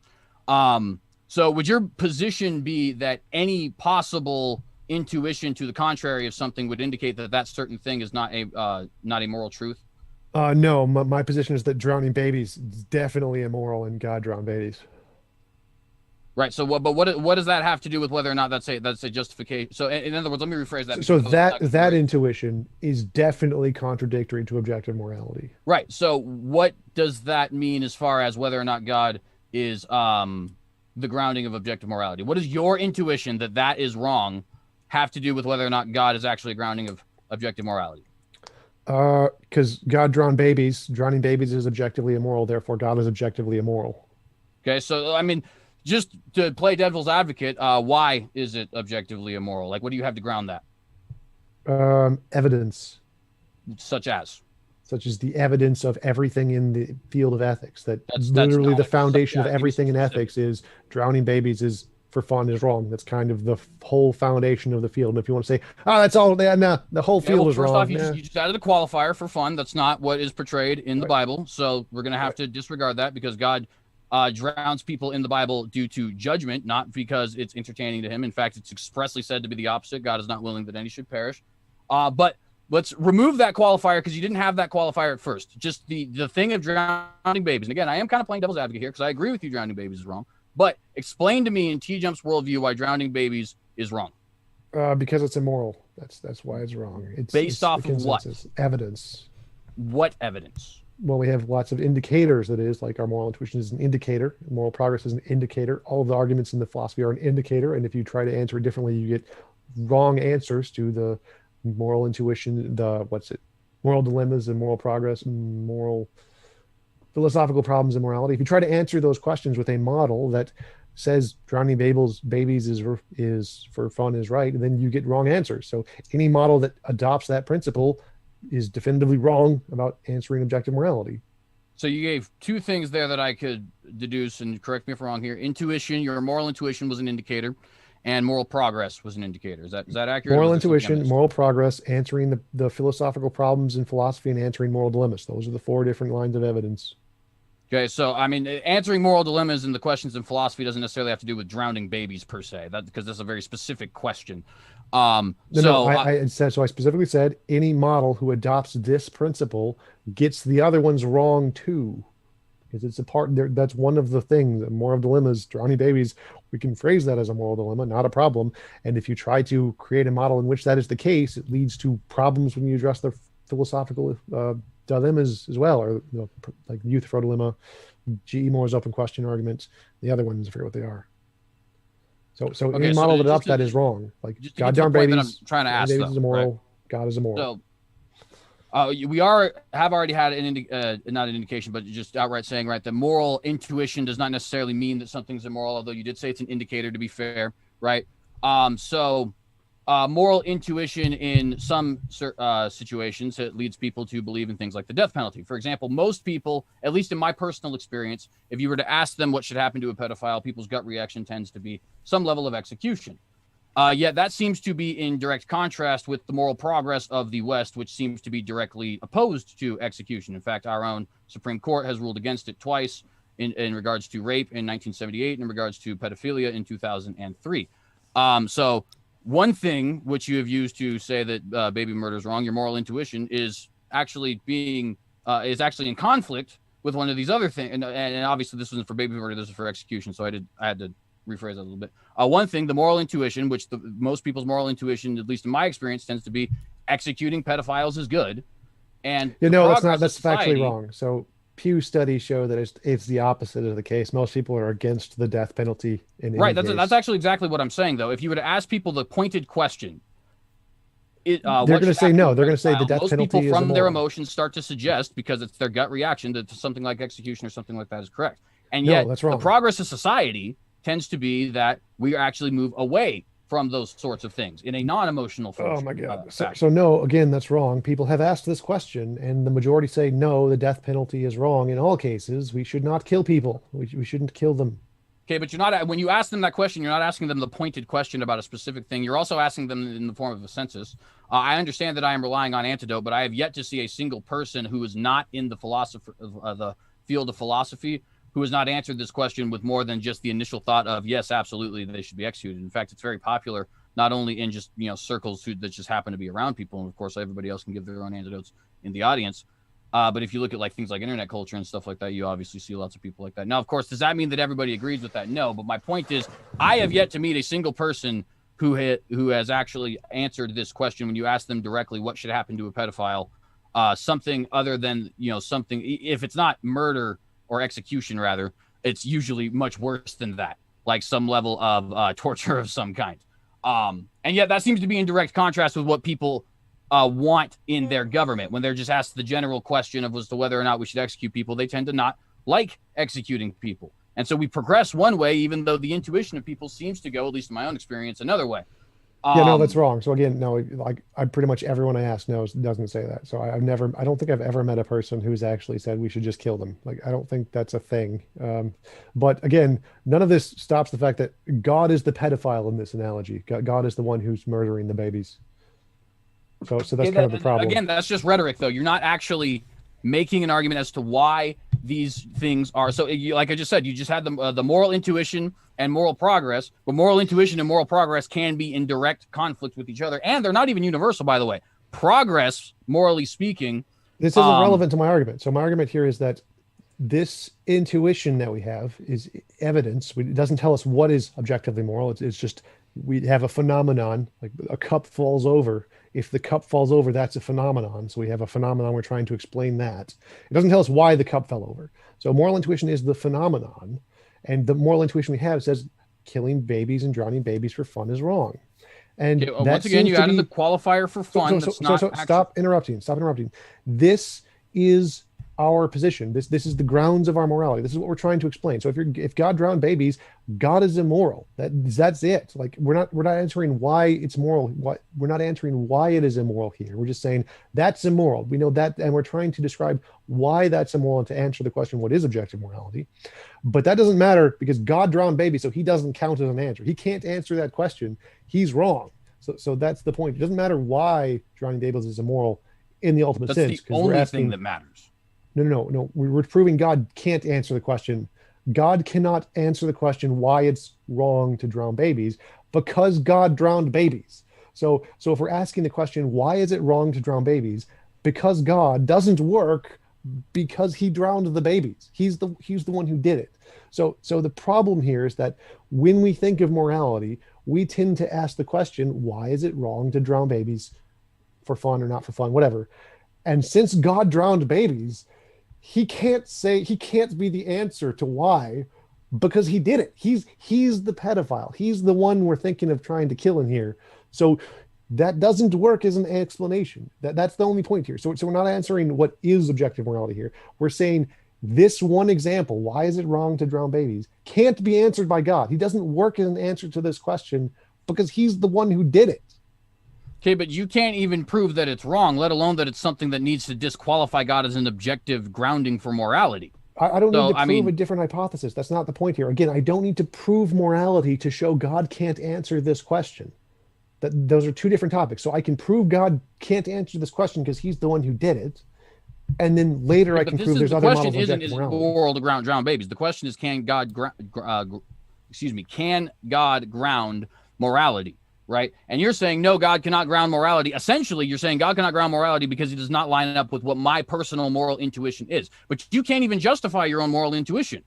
So would your position be that any possible intuition to the contrary of something would indicate that that certain thing is not a moral truth? No, my position is that drowning babies is definitely immoral, and God drowned babies. Right. So what does that have to do with whether or not that's a justification? So in other words, let me rephrase that. So that intuition is definitely contradictory to objective morality. Right. So what does that mean as far as whether or not God is the grounding of objective morality? What does your intuition that is wrong have to do with whether or not God is actually a grounding of objective morality? Because God drowned babies. Drowning babies is objectively immoral. Therefore, God is objectively immoral. Okay. So, I mean, just to play devil's advocate, why is it objectively immoral? Like, what do you have to ground that? Evidence. Such as the evidence of everything in the field of ethics. That's literally the foundation of everything in ethics is drowning babies is for fun is wrong. That's kind of the whole foundation of the field. And if you want to say, oh, that's all, no, the whole field is wrong. First off, you just added a qualifier for fun. That's not what is portrayed in the Bible. So we're going to have to disregard that because God drowns people in the Bible due to judgment, not because it's entertaining to him. In fact, it's expressly said to be the opposite. God is not willing that any should perish. But let's remove that qualifier because you didn't have that qualifier at first. Just the thing of drowning babies. And again, I am kind of playing devil's advocate here because I agree with you drowning babies is wrong. But explain to me in TJump's worldview why drowning babies is wrong. Because it's immoral. That's why it's wrong. It's based off of what? Evidence. What evidence? Well, we have lots of indicators. That is, like our moral intuition is an indicator. Moral progress is an indicator. All of the arguments in the philosophy are an indicator. And if you try to answer it differently, you get wrong answers to the moral intuition, moral dilemmas and moral progress, moral philosophical problems and morality. If you try to answer those questions with a model that says drowning babies is for fun is right, and then you get wrong answers. So any model that adopts that principle is definitively wrong about answering objective morality. So you gave two things there that I could deduce, and correct me if I'm wrong here. Intuition, your moral intuition was an indicator, and moral progress was an indicator. Is that accurate? Moral intuition, moral progress, answering the philosophical problems in philosophy, and answering moral dilemmas. Those are the four different lines of evidence. Okay, so I mean, answering moral dilemmas and the questions in philosophy doesn't necessarily have to do with drowning babies per se. Because that's a very specific question. I specifically said any model who adopts this principle gets the other ones wrong too, because it's a part there. That's one of the things. Moral dilemmas, drowning babies. We can phrase that as a moral dilemma, not a problem. And if you try to create a model in which that is the case, it leads to problems when you address the philosophical dilemmas as well, or like the Euthyphro dilemma, G.E. Moore's open question arguments. The other ones, I forget what they are. So any model that adopts that is wrong. Like God drowned babies. I'm trying to ask babies is immoral. Right? God is immoral. So we have already had not an indication, but just outright saying that moral intuition does not necessarily mean that something's immoral, although you did say it's an indicator, to be fair, right? Moral intuition in some situations, it leads people to believe in things like the death penalty. For example, most people, at least in my personal experience, if you were to ask them what should happen to a pedophile, people's gut reaction tends to be some level of execution. Yet that seems to be in direct contrast with the moral progress of the West, which seems to be directly opposed to execution. In fact, our own Supreme Court has ruled against it twice in regards to rape in 1978 and in regards to pedophilia in 2003. So one thing which you have used to say that baby murder is wrong, your moral intuition, is actually being is actually in conflict with one of these other things. And obviously this wasn't for baby murder, this is for execution. So I had to rephrase that a little bit. One thing, the moral intuition, which most people's moral intuition, at least in my experience, tends to be executing pedophiles is good. And that's factually wrong. So Pew studies show that it's the opposite of the case. Most people are against the death penalty in right. That's actually exactly what I'm saying, though. If you were to ask people the pointed question, they're going to say no. They're going to say the death penalty is immoral. Most people from their emotions start to suggest, because it's their gut reaction, that something like execution or something like that is correct. And yet that's wrong. The progress of society tends to be that we actually move away from those sorts of things in a non-emotional fashion. Oh my God. So no, again, that's wrong. People have asked this question and the majority say, no, the death penalty is wrong in all cases. We should not kill people. We shouldn't kill them. Okay, but you're not, when you ask them that question, you're not asking them the pointed question about a specific thing. You're also asking them in the form of a census. I understand that I am relying on antidote, but I have yet to see a single person who is not in the the field of philosophy who has not answered this question with more than just the initial thought of, yes, absolutely, they should be executed. In fact, it's very popular, not only in just, circles that just happen to be around people. And of course, everybody else can give their own antidotes in the audience. But if you look at things like internet culture and stuff like that, you obviously see lots of people like that. Now, of course, does that mean that everybody agrees with that? No. But my point is, I have yet to meet a single person who has actually answered this question when you ask them directly, what should happen to a pedophile? Something other than, something, if it's not murder or execution, rather, it's usually much worse than that, like some level of torture of some kind. And yet that seems to be in direct contrast with what people want in their government. When they're just asked the general question of as to whether or not we should execute people, they tend to not like executing people. And so we progress one way, even though the intuition of people seems to go, at least in my own experience, another way. That's wrong. So again, no, I pretty much everyone I ask doesn't say that. So I don't think I've ever met a person who's actually said we should just kill them. I don't think that's a thing. But again, none of this stops the fact that God is the pedophile in this analogy. God is the one who's murdering the babies. So that's kind of the problem. Again, that's just rhetoric, though. You're not actually making an argument as to why these things are. So, like I just said, you just had the moral intuition and moral progress, but moral intuition and moral progress can be in direct conflict with each other, and they're not even universal, by the way. Progress, morally speaking, this isn't relevant to my argument. So my argument here is that this intuition that we have is evidence. It doesn't tell us what is objectively moral. It's just we have a phenomenon, like a cup falls over. If the cup falls over, that's a phenomenon. So we have a phenomenon. We're trying to explain that. It doesn't tell us why the cup fell over. So moral intuition is the phenomenon. And the moral intuition we have says killing babies and drowning babies for fun is wrong. And once again, you added the qualifier for fun. Stop interrupting. Stop interrupting. This is our position. This is the grounds of our morality. This is what we're trying to explain. So if God drowned babies, God is immoral. That's it. We're not answering why it's moral. We're not answering why it is immoral here. We're just saying that's immoral. We know that, and we're trying to describe why that's immoral and to answer the question, what is objective morality? But that doesn't matter because God drowned babies, so he doesn't count as an answer. He can't answer that question. He's wrong. So that's the point. It doesn't matter why drowning babies is immoral in the ultimate sense. That's the only thing that matters. No. We're proving God can't answer the question. God cannot answer the question why it's wrong to drown babies because God drowned babies. So if we're asking the question, why is it wrong to drown babies? Because God doesn't work because he drowned the babies. He's the one who did it. So the problem here is that when we think of morality, we tend to ask the question, why is it wrong to drown babies for fun or not for fun, whatever. And since God drowned babies, he can't be the answer to why, because he did it. He's the pedophile. He's the one we're thinking of trying to kill in here. So that doesn't work as an explanation. That's the only point here. So we're not answering what is objective morality here. We're saying this one example, why is it wrong to drown babies, can't be answered by God. He doesn't work as an answer to this question because he's the one who did it. Okay, but you can't even prove that it's wrong, let alone that it's something that needs to disqualify God as an objective grounding for morality. I don't need to prove a different hypothesis. That's not the point here. Again, I don't need to prove morality to show God can't answer this question. Those are two different topics. So I can prove God can't answer this question because he's the one who did it. And then later I can prove there's other models of objective morality. The question isn't is it moral to drown babies. The question is, can God ground morality? right? And you're saying, no, God cannot ground morality. Essentially, you're saying God cannot ground morality because he does not line up with what my personal moral intuition is. But you can't even justify your own moral intuition.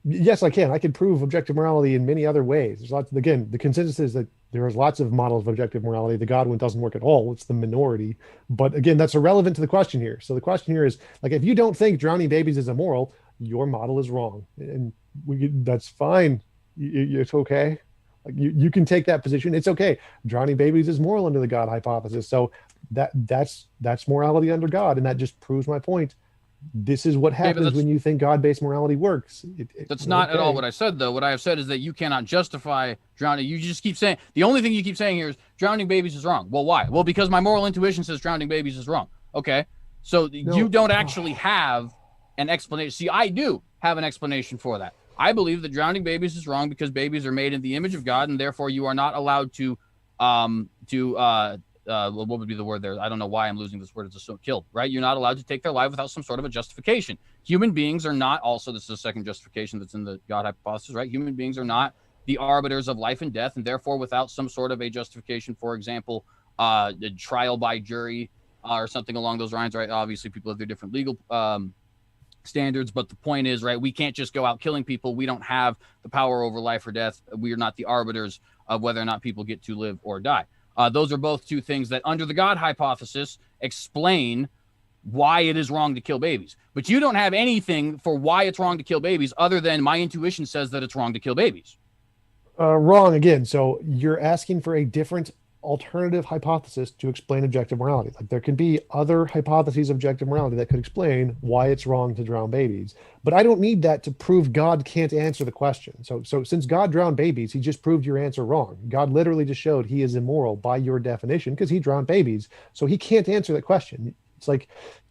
Yes, I can. I can prove objective morality in many other ways. There's lots. Again, the consensus is that there is lots of models of objective morality. The God one doesn't work at all. It's the minority. But again, that's irrelevant to the question here. So the question here is like, if you don't think drowning babies is immoral, your model is wrong, and that's fine. It's okay. Like you can take that position. It's okay. Drowning babies is moral under the God hypothesis. So that's morality under God, and that just proves my point. This is what happens when you think God-based morality works. That's not at all what I said, though. What I have said is that you cannot justify drowning. You just keep saying, the only thing you keep saying here is drowning babies is wrong. Well, why? Well, because my moral intuition says drowning babies is wrong. Okay. So you don't actually have an explanation. See, I do have an explanation for that. I believe that drowning babies is wrong because babies are made in the image of God, and therefore you are not allowed to what would be the word there? I don't know why I'm losing this word. It's just killed, right? You're not allowed to take their life without some sort of a justification. Human beings are not also, this is a second justification that's in the God hypothesis, right? Human beings are not the arbiters of life and death, and therefore without some sort of a justification, for example, the trial by jury or something along those lines, right? Obviously people have their different legal standards, but the point is, right, we can't just go out killing people. We don't have the power over life or death. We are not the arbiters of whether or not people get to live or die. Those are both two things that under the God hypothesis explain why it is wrong to kill babies. But you don't have anything for why it's wrong to kill babies other than my intuition says that it's wrong to kill babies. Wrong again. So you're asking for a different alternative hypothesis to explain objective morality. Like there can be other hypotheses of objective morality that could explain why it's wrong to drown babies. But I don't need that to prove God can't answer the question. So since God drowned babies, he just proved your answer wrong. God literally just showed he is immoral by your definition because he drowned babies. So he can't answer that question. It's like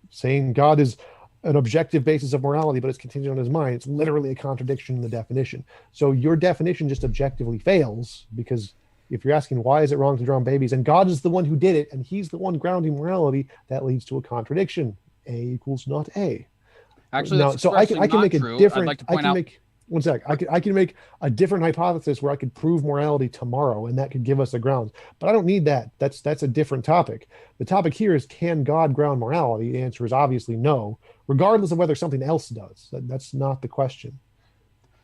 saying God is an objective basis of morality, but it's contingent on his mind. It's literally a contradiction in the definition. So your definition just objectively fails because if you're asking why is it wrong to drown babies, and God is the one who did it, and he's the one grounding morality, that leads to a contradiction. A equals not A. Actually, now, so I can make true. a different. I'd like to point out. One sec. I can make a different hypothesis where I could prove morality tomorrow, and that could give us the grounds. But I don't need that. That's a different topic. The topic here is, can God ground morality? The answer is obviously no, regardless of whether something else does. That's not the question.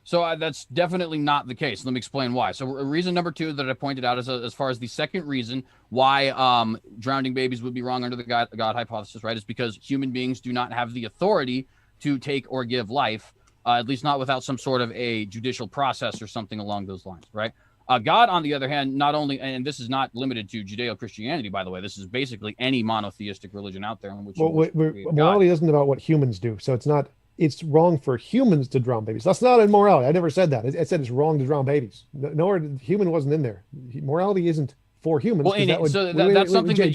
So that's definitely not the case. Let me explain why. So reason number two that I pointed out is as far as the second reason why drowning babies would be wrong under the God hypothesis, right, is because human beings do not have the authority to take or give life, at least not without some sort of a judicial process or something along those lines, right? God, on the other hand, not only, and this is not limited to Judeo-Christianity, by the way, this is basically any monotheistic religion out there in which morality isn't about what humans do, so it's wrong for humans to drown babies. That's not immorality. I never said that. I said it's wrong to drown babies. Nowhere, human wasn't in there. Morality isn't for humans. Well, that's something that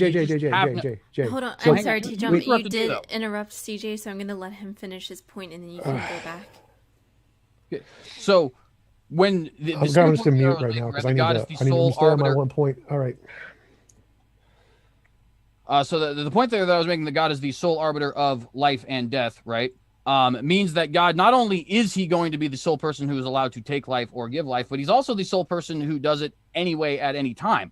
Jay. Hold on. I'm sorry, TJump. You did interrupt CJ, so I'm going to let him finish his point, and then you can go back. Okay. So when I'm just going to mute right now because I need to stay on my one point. All right. So the point there that I was making, that God is the sole arbiter of life and death, right? Means that God, not only is he going to be the sole person who is allowed to take life or give life, but he's also the sole person who does it anyway at any time.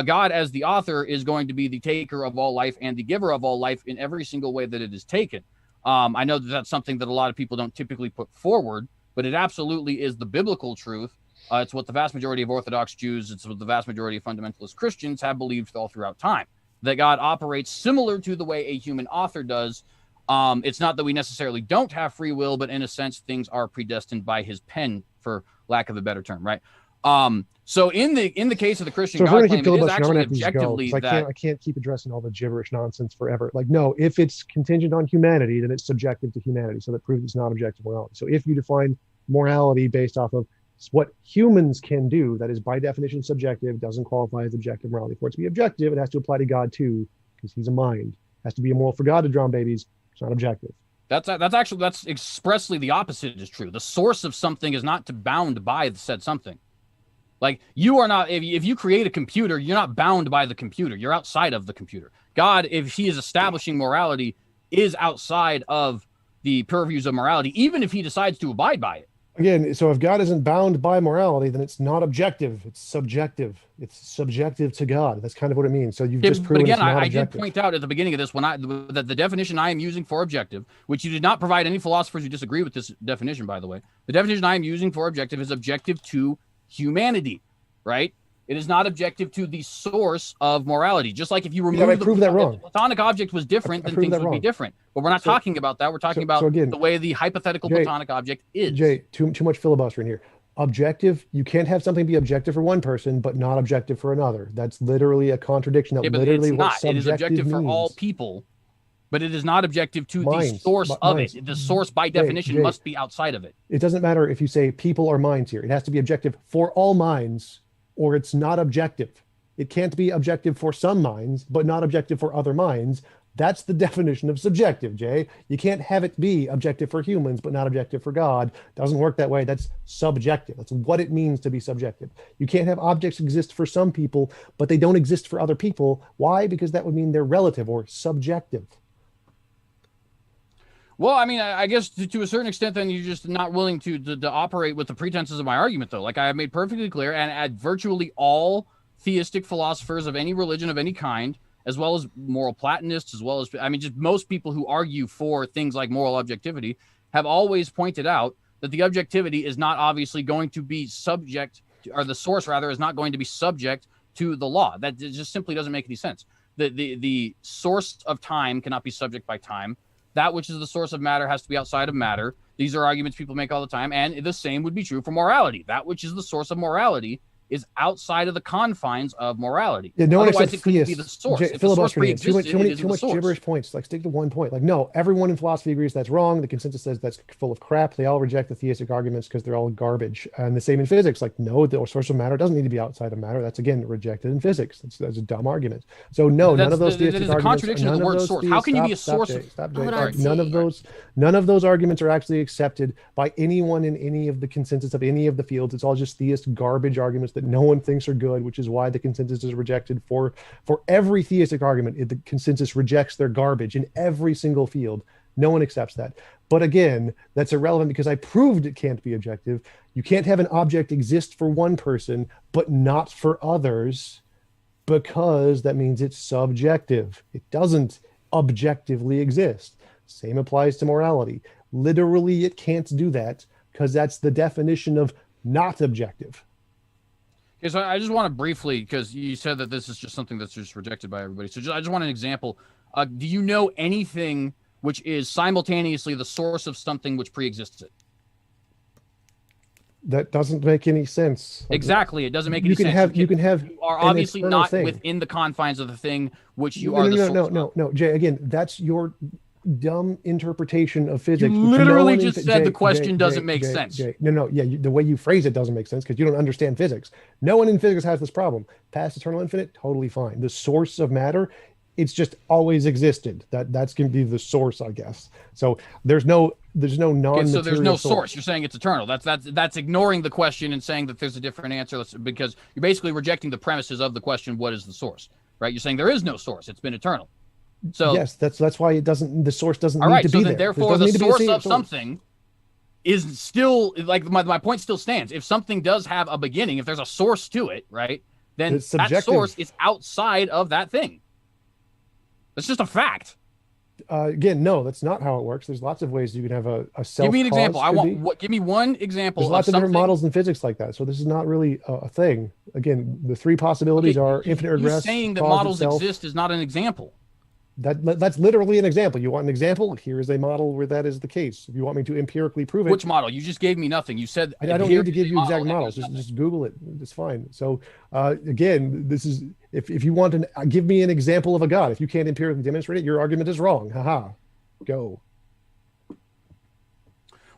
God, as the author, is going to be the taker of all life and the giver of all life in every single way that it is taken. I know that that's something that a lot of people don't typically put forward, but it absolutely is the biblical truth. It's what the vast majority of Orthodox Jews, it's what the vast majority of fundamentalist Christians have believed all throughout time, that God operates similar to the way a human author does. It's not that we necessarily don't have free will, but in a sense, things are predestined by his pen, for lack of a better term, right? So in the case of the Christian God claim, it is actually objectively that I can't keep addressing all the gibberish nonsense forever. Like, no, if it's contingent on humanity, then it's subjective to humanity. So that proves it's not objective morality. So if you define morality based off of what humans can do, that is by definition subjective, doesn't qualify as objective morality. For it to be objective, it has to apply to God too, because he's a mind. It has to be immoral for God to drown babies. It's not objective. That's expressly the opposite is true. The source of something is not bound by the said something. Like, you are not, if you create a computer, you're not bound by the computer. You're outside of the computer. God, if he is establishing morality, is outside of the purviews of morality, even if he decides to abide by it. Again, so if God isn't bound by morality, then it's not objective. It's subjective. It's subjective to God. That's kind of what it means. So you've Yeah, just but proven again, it's not I did objective. point out at the beginning of this that the definition I am using for objective, which you did not provide any philosophers who disagree with this definition, by the way. The definition I am using for objective is objective to humanity, right? It is not objective to the source of morality. Just like if you Yeah, I remove proved that if the wrong. platonic object was different, I then proved things that would be wrong. different. But we're not So, talking about that. We're talking so about again, the way the hypothetical Jay, platonic object is. Jay, too much filibustering here. Objective, you can't have something be objective for one person, but not objective for another. That's literally a contradiction. That Yeah, but literally it's what not. It is subjective objective for all means. people, but it is not objective to the Minds, source of minds. it. The source, by definition, Jay, must be outside of it. it doesn't matter if you say people or minds here. It has to be objective for all minds, or it's not objective. It can't be objective for some minds, but not objective for other minds. That's the definition of subjective, Jay. You can't have it be objective for humans, but not objective for God. Doesn't work that way. That's subjective. That's what it means to be subjective. You can't have objects exist for some people, but they don't exist for other people. Why? Because that would mean they're relative or subjective. Well, I mean, I guess to a certain extent, then you're just not willing to operate with the pretenses of my argument, though. Like I have made perfectly clear, and at virtually all theistic philosophers of any religion of any kind, as well as moral Platonists, as well as, I mean, just most people who argue for things like moral objectivity have always pointed out that the objectivity is not obviously going to be subject, or the source rather, is not going to be subject to the law. That just simply doesn't make any sense. The source of time cannot be subject by time. That which is the source of matter has to be outside of matter. These are arguments people make all the time, and the same would be true for morality. That which is the source of morality is outside of the confines of morality. Yeah, no one Otherwise, except it couldn't theists. be the source. Jay, If the source filibustering it. pre-existed, Too it is much the source. gibberish points. Like stick to one point. Like no, everyone in philosophy agrees that's wrong. The consensus says that's full of crap. They all reject the theistic arguments because they're all garbage. And the same in physics. Like no, the source of matter doesn't need to be outside of matter. That's again rejected in physics. That's a dumb argument. So no, none of those theistic that is a arguments. contradiction of the word source. How can you be a source of? Stop, Jay. Hold on, None of those arguments are actually accepted by anyone in any of the consensus of any of the fields. It's all just theist garbage arguments that no one thinks are good, which is why the consensus is rejected for every theistic argument. The consensus rejects their garbage in every single field. No one accepts that. But again, that's irrelevant because I proved it can't be objective. You can't have an object exist for one person but not for others, because that means it's subjective. It doesn't objectively exist. Same applies to morality. Literally, it can't do that because that's the definition of not objective. Okay, so I just want to briefly, because you said that this is just something that's just rejected by everybody. So I just want an example. Do you know anything which is simultaneously the source of something which pre-exists it? That doesn't make any sense. Exactly, it doesn't make any sense. You can have. You are obviously not within the confines of the thing which you are the source. No, Jay. Again, that's your dumb interpretation of physics. You literally just said the question doesn't make sense. No, yeah, the way you phrase it doesn't make sense because you don't understand physics. No one in physics has this problem. Past eternal infinite, totally fine. The source of matter, it's just always existed. That's going to be the source, I guess. So there's no non-material. Okay, so there's no source. You're saying it's eternal. That's ignoring the question and saying that there's a different answer because you're basically rejecting the premises of the question. What is the source? Right? You're saying there is no source. It's been eternal. So yes, that's why it doesn't. The source doesn't all need right, to so be then there. Therefore, the source of something is still like my point still stands. If something does have a beginning, if there's a source to it, right, then that source is outside of that thing. That's just a fact. Again, no, that's not how it works. There's lots of ways you can have a self. Give me an example. Give me one example. There's lots of different models in physics like that. So this is not really a thing. Again, the three possibilities are infinite regress. Saying that models exist is not an example. That's literally an example. You want an example? Here is a model where that is the case. If you want me to empirically prove it. Which model? You just gave me nothing. You said I don't need to give you exact models. Just Google it. It's fine. So again, this is if you want to give me an example of a god, if you can't empirically demonstrate it, your argument is wrong. Haha. Go.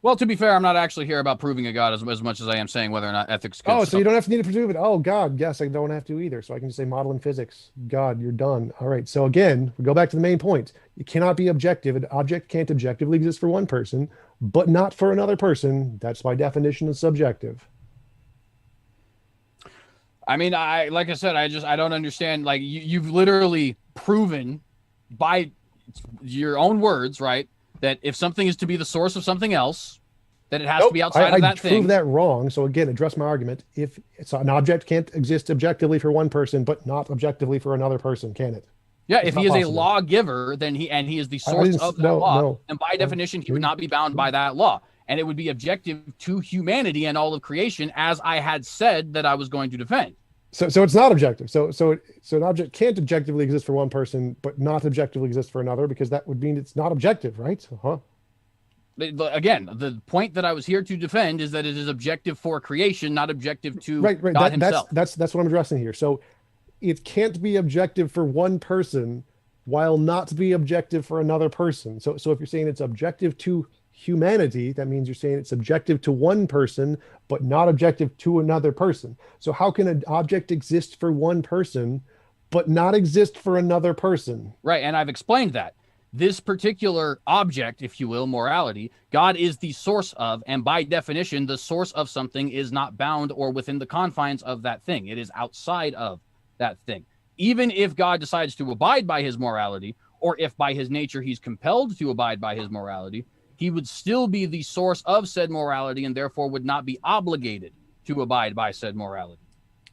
Well, to be fair, I'm not actually here about proving a god as much as I am saying whether or not ethics. So you don't have to need to prove it. Oh God, yes, I don't have to either. So I can just say model in physics. God, you're done. All right. So again, we go back to the main point. You cannot be objective. An object can't objectively exist for one person, but not for another person. That's by definition of subjective. I mean, like I said, I don't understand. Like you've literally proven by your own words, right, that if something is to be the source of something else, that it has Nope, to be outside of that I thing. proved that wrong. So again, address my argument. If so, an object can't exist objectively for one person, but not objectively for another person, can it? Yeah, It's if he not is a possible. lawgiver, then he is the I source didn't. of that No, law, no. and by No. definition, he would not be bound by that law, and it would be objective to humanity and all of creation, as I had said that I was going to defend. So it's not objective. So an object can't objectively exist for one person, but not objectively exist for another, because that would mean it's not objective, right? Huh? Again, the point that I was here to defend is that it is objective for creation, not objective to Right. God himself. That's what I'm addressing here. So it can't be objective for one person while not be objective for another person. So if you're saying it's objective to humanity, that means you're saying it's objective to one person, but not objective to another person. So how can an object exist for one person, but not exist for another person? Right, and I've explained that. This particular object, if you will, morality, God is the source of, and by definition, the source of something is not bound or within the confines of that thing. It is outside of that thing. Even if God decides to abide by his morality, or if by his nature he's compelled to abide by his morality, he would still be the source of said morality and therefore would not be obligated to abide by said morality.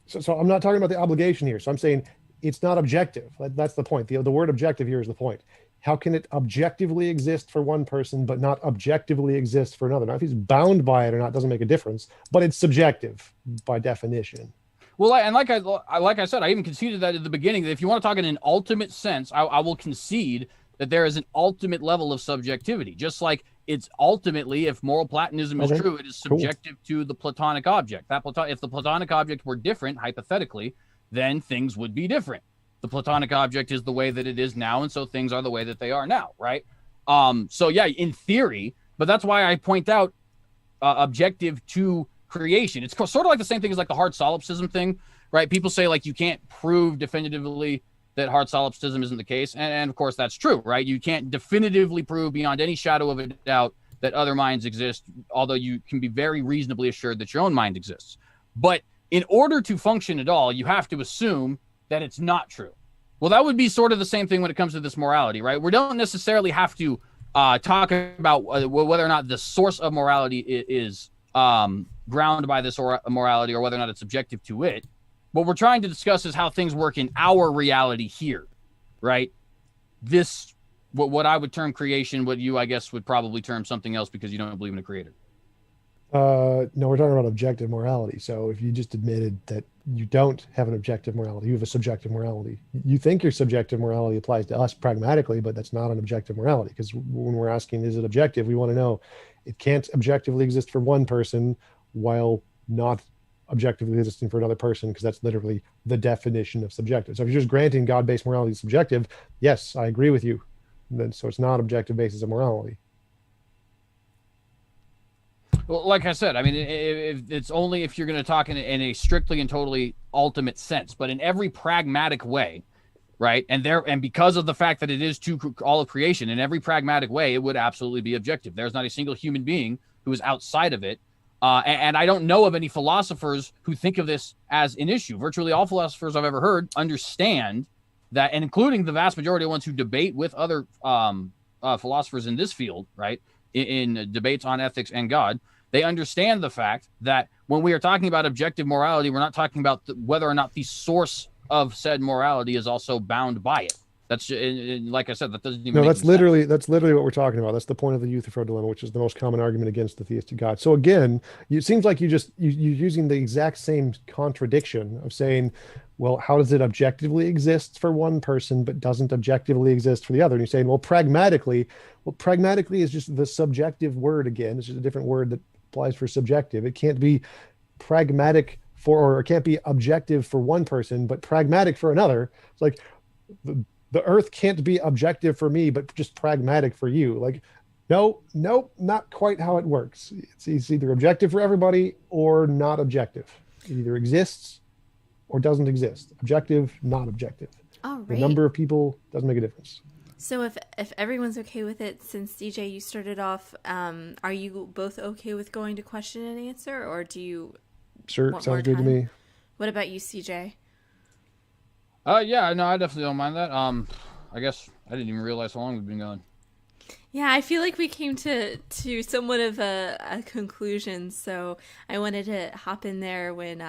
So I'm not talking about the obligation here. So I'm saying it's not objective. That's the point. The word objective here is the point. How can it objectively exist for one person, but not objectively exist for another? Now, if he's bound by it or not, doesn't make a difference, but it's subjective by definition. Well, and like I said, I even conceded that at the beginning, that if you want to talk in an ultimate sense, I will concede that there is an ultimate level of subjectivity. Just like it's ultimately, if moral Platonism is true, it is subjective to the Platonic object. If the Platonic object were different, hypothetically, then things would be different. The Platonic object is the way that it is now, and so things are the way that they are now, right? So yeah, in theory, but that's why I point out objective to creation. It's sort of like the same thing as like the hard solipsism thing, right? People say like you can't prove definitively that hard solipsism isn't the case, and of course that's true, right? You can't definitively prove beyond any shadow of a doubt that other minds exist, although you can be very reasonably assured that your own mind exists. But in order to function at all, you have to assume that it's not true. Well, that would be sort of the same thing when it comes to this morality, right? We don't necessarily have to talk about whether or not the source of morality is grounded by this morality or whether or not it's objective to it. What we're trying to discuss is how things work in our reality here, right? This, what I would term creation, what you, I guess, would probably term something else because you don't believe in a creator. No, we're talking about objective morality. So if you just admitted that you don't have an objective morality, you have a subjective morality. You think your subjective morality applies to us pragmatically, but that's not an objective morality, because when we're asking, is it objective? We want to know it can't objectively exist for one person while not objectively existing for another person, because that's literally the definition of subjective. So if you're just granting God-based morality is subjective, yes, I agree with you. Then so it's not objective basis of morality. Well, like I said, I mean, it's only if you're going to talk in a strictly and totally ultimate sense, but in every pragmatic way, right? And because of the fact that it is to all of creation, in every pragmatic way, it would absolutely be objective. There's not a single human being who is outside of it. And I don't know of any philosophers who think of this as an issue. Virtually all philosophers I've ever heard understand that, and including the vast majority of ones who debate with other philosophers in this field, right? In debates on ethics and God, they understand the fact that when we are talking about objective morality, we're not talking about whether or not the source of said morality is also bound by it. That's like I said, that doesn't even. No, that's literally what we're talking about. That's the point of the Euthyphro dilemma, which is the most common argument against the theistic God. So again, it seems like you're using the exact same contradiction of saying, well, how does it objectively exist for one person but doesn't objectively exist for the other? And you're saying, well, pragmatically is just the subjective word again. It's just a different word that applies for subjective. It can't be pragmatic or it can't be objective for one person, but pragmatic for another. It's like the earth can't be objective for me, but just pragmatic for you. Like, nope, not quite how it works. It's either objective for everybody or not objective. It either exists or doesn't exist. Objective, not objective. All right. The number of people doesn't make a difference. So if everyone's okay with it, since DJ, you started off, are you both okay with going to question and answer, or do you? Sure, want sounds more good to time? me. What about you, CJ? Yeah, no, I definitely don't mind that. I guess I didn't even realize how long we've been going. Yeah, I feel like we came to somewhat of a conclusion, so I wanted to hop in there when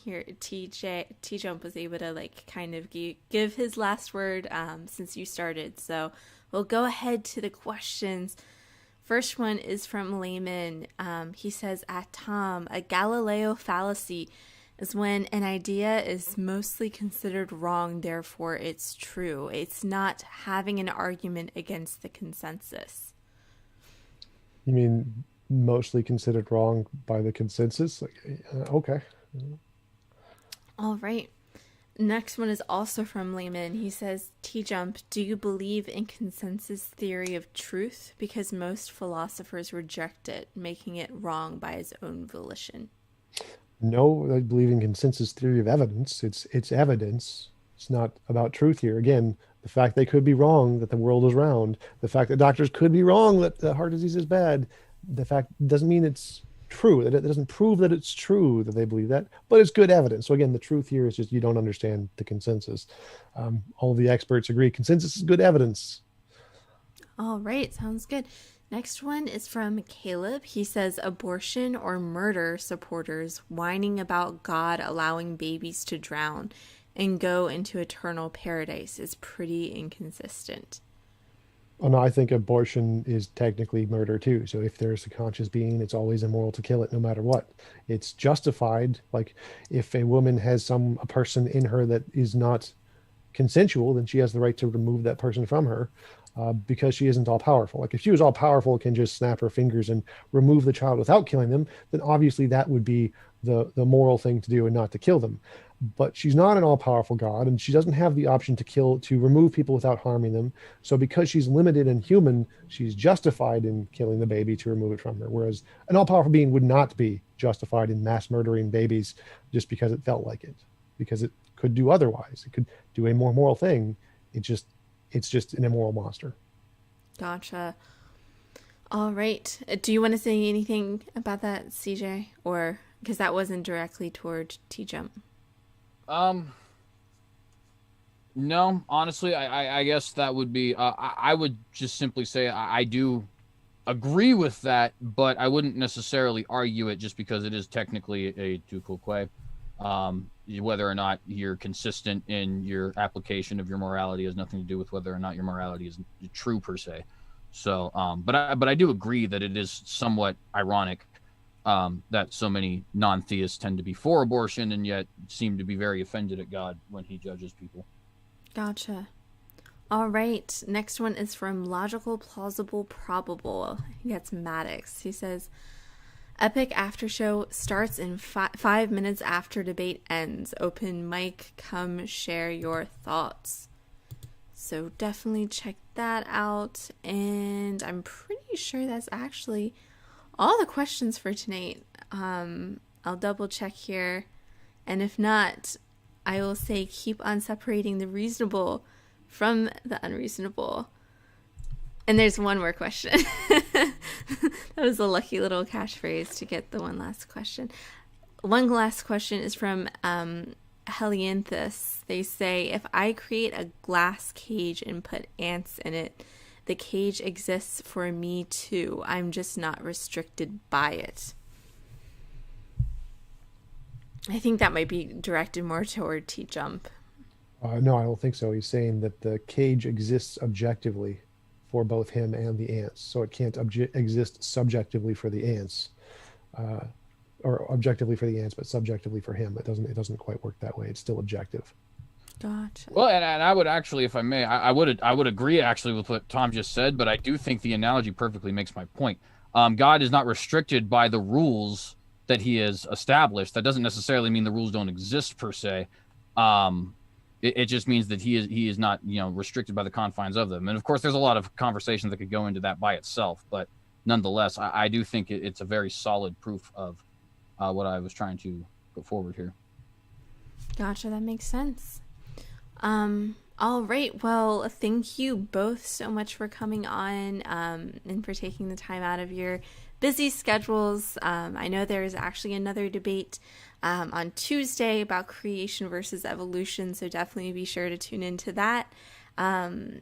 here TJump was able to like kind of give his last word since you started. So we'll go ahead to the questions. First one is from Layman. He says, at Tom, a Galileo fallacy is when an idea is mostly considered wrong, therefore it's true. It's not having an argument against the consensus. You mean mostly considered wrong by the consensus? Like, okay. All right. Next one is also from Lehman. He says, T-Jump, do you believe in consensus theory of truth? Because most philosophers reject it, making it wrong by his own volition. No, I believe in consensus theory of evidence. It's evidence. It's not about truth here. Again, the fact they could be wrong that the world is round, the fact that doctors could be wrong that the heart disease is bad, the fact doesn't mean it's true. That it doesn't prove that it's true that they believe that, but it's good evidence. So again, the truth here is just you don't understand the consensus. All the experts agree consensus is good evidence. All right, sounds good. Next one is from Caleb. He says abortion or murder supporters whining about God allowing babies to drown and go into eternal paradise is pretty inconsistent. Oh, no, I think abortion is technically murder too. So if there's a conscious being, it's always immoral to kill it no matter what. It's justified. Like if a woman has a person in her that is not consensual, then she has the right to remove that person from her because she isn't all powerful. Like if she was all powerful, can just snap her fingers and remove the child without killing them, then obviously that would be the moral thing to do and not to kill them. But she's not an all powerful God, and she doesn't have the option to remove people without harming them. So because she's limited and human, she's justified in killing the baby to remove it from her. Whereas an all powerful being would not be justified in mass murdering babies just because it felt like it, because it could do otherwise. It could do a more moral thing. It's just an immoral monster. Gotcha. All right. Do you want to say anything about that, CJ? Or because that wasn't directly toward T-Jump. No, honestly, I guess that would be, I would just simply say I do agree with that, but I wouldn't necessarily argue it just because it is technically a tu quoque. Whether or not you're consistent in your application of your morality has nothing to do with whether or not your morality is true per se. So, but I do agree that it is somewhat ironic that so many non-theists tend to be for abortion and yet seem to be very offended at God when he judges people. Gotcha. All right. Next one is from Logical, Plausible, Probable. That's Maddox. He says, Epic After Show starts in 5 minutes after debate ends. Open mic, come share your thoughts. So definitely check that out. And I'm pretty sure that's actually all the questions for tonight. I'll double check here. And if not, I will say keep on separating the reasonable from the unreasonable. And there's one more question. That was a lucky little catchphrase to get the one last question. One last question is from Helianthus. They say, if I create a glass cage and put ants in it, the cage exists for me too. I'm just not restricted by it. I think that might be directed more toward T-Jump. No, I don't think so. He's saying that the cage exists objectively for both him and the ants, so it can't exist subjectively for the ants, or objectively for the ants, but subjectively for him. It doesn't quite work that way. It's still objective. Gotcha. Well, and I would actually, if I may, I would agree actually with what Tom just said, but I do think the analogy perfectly makes my point. God is not restricted by the rules that he has established. That doesn't necessarily mean the rules don't exist per se. It just means that he is not, restricted by the confines of them. And of course, there's a lot of conversations that could go into that by itself, but nonetheless, I do think it's a very solid proof of what I was trying to put forward here. Gotcha. That makes sense. All right. Well, thank you both so much for coming on and for taking the time out of your busy schedules. I know there is actually another debate on Tuesday about creation versus evolution, so definitely be sure to tune into that.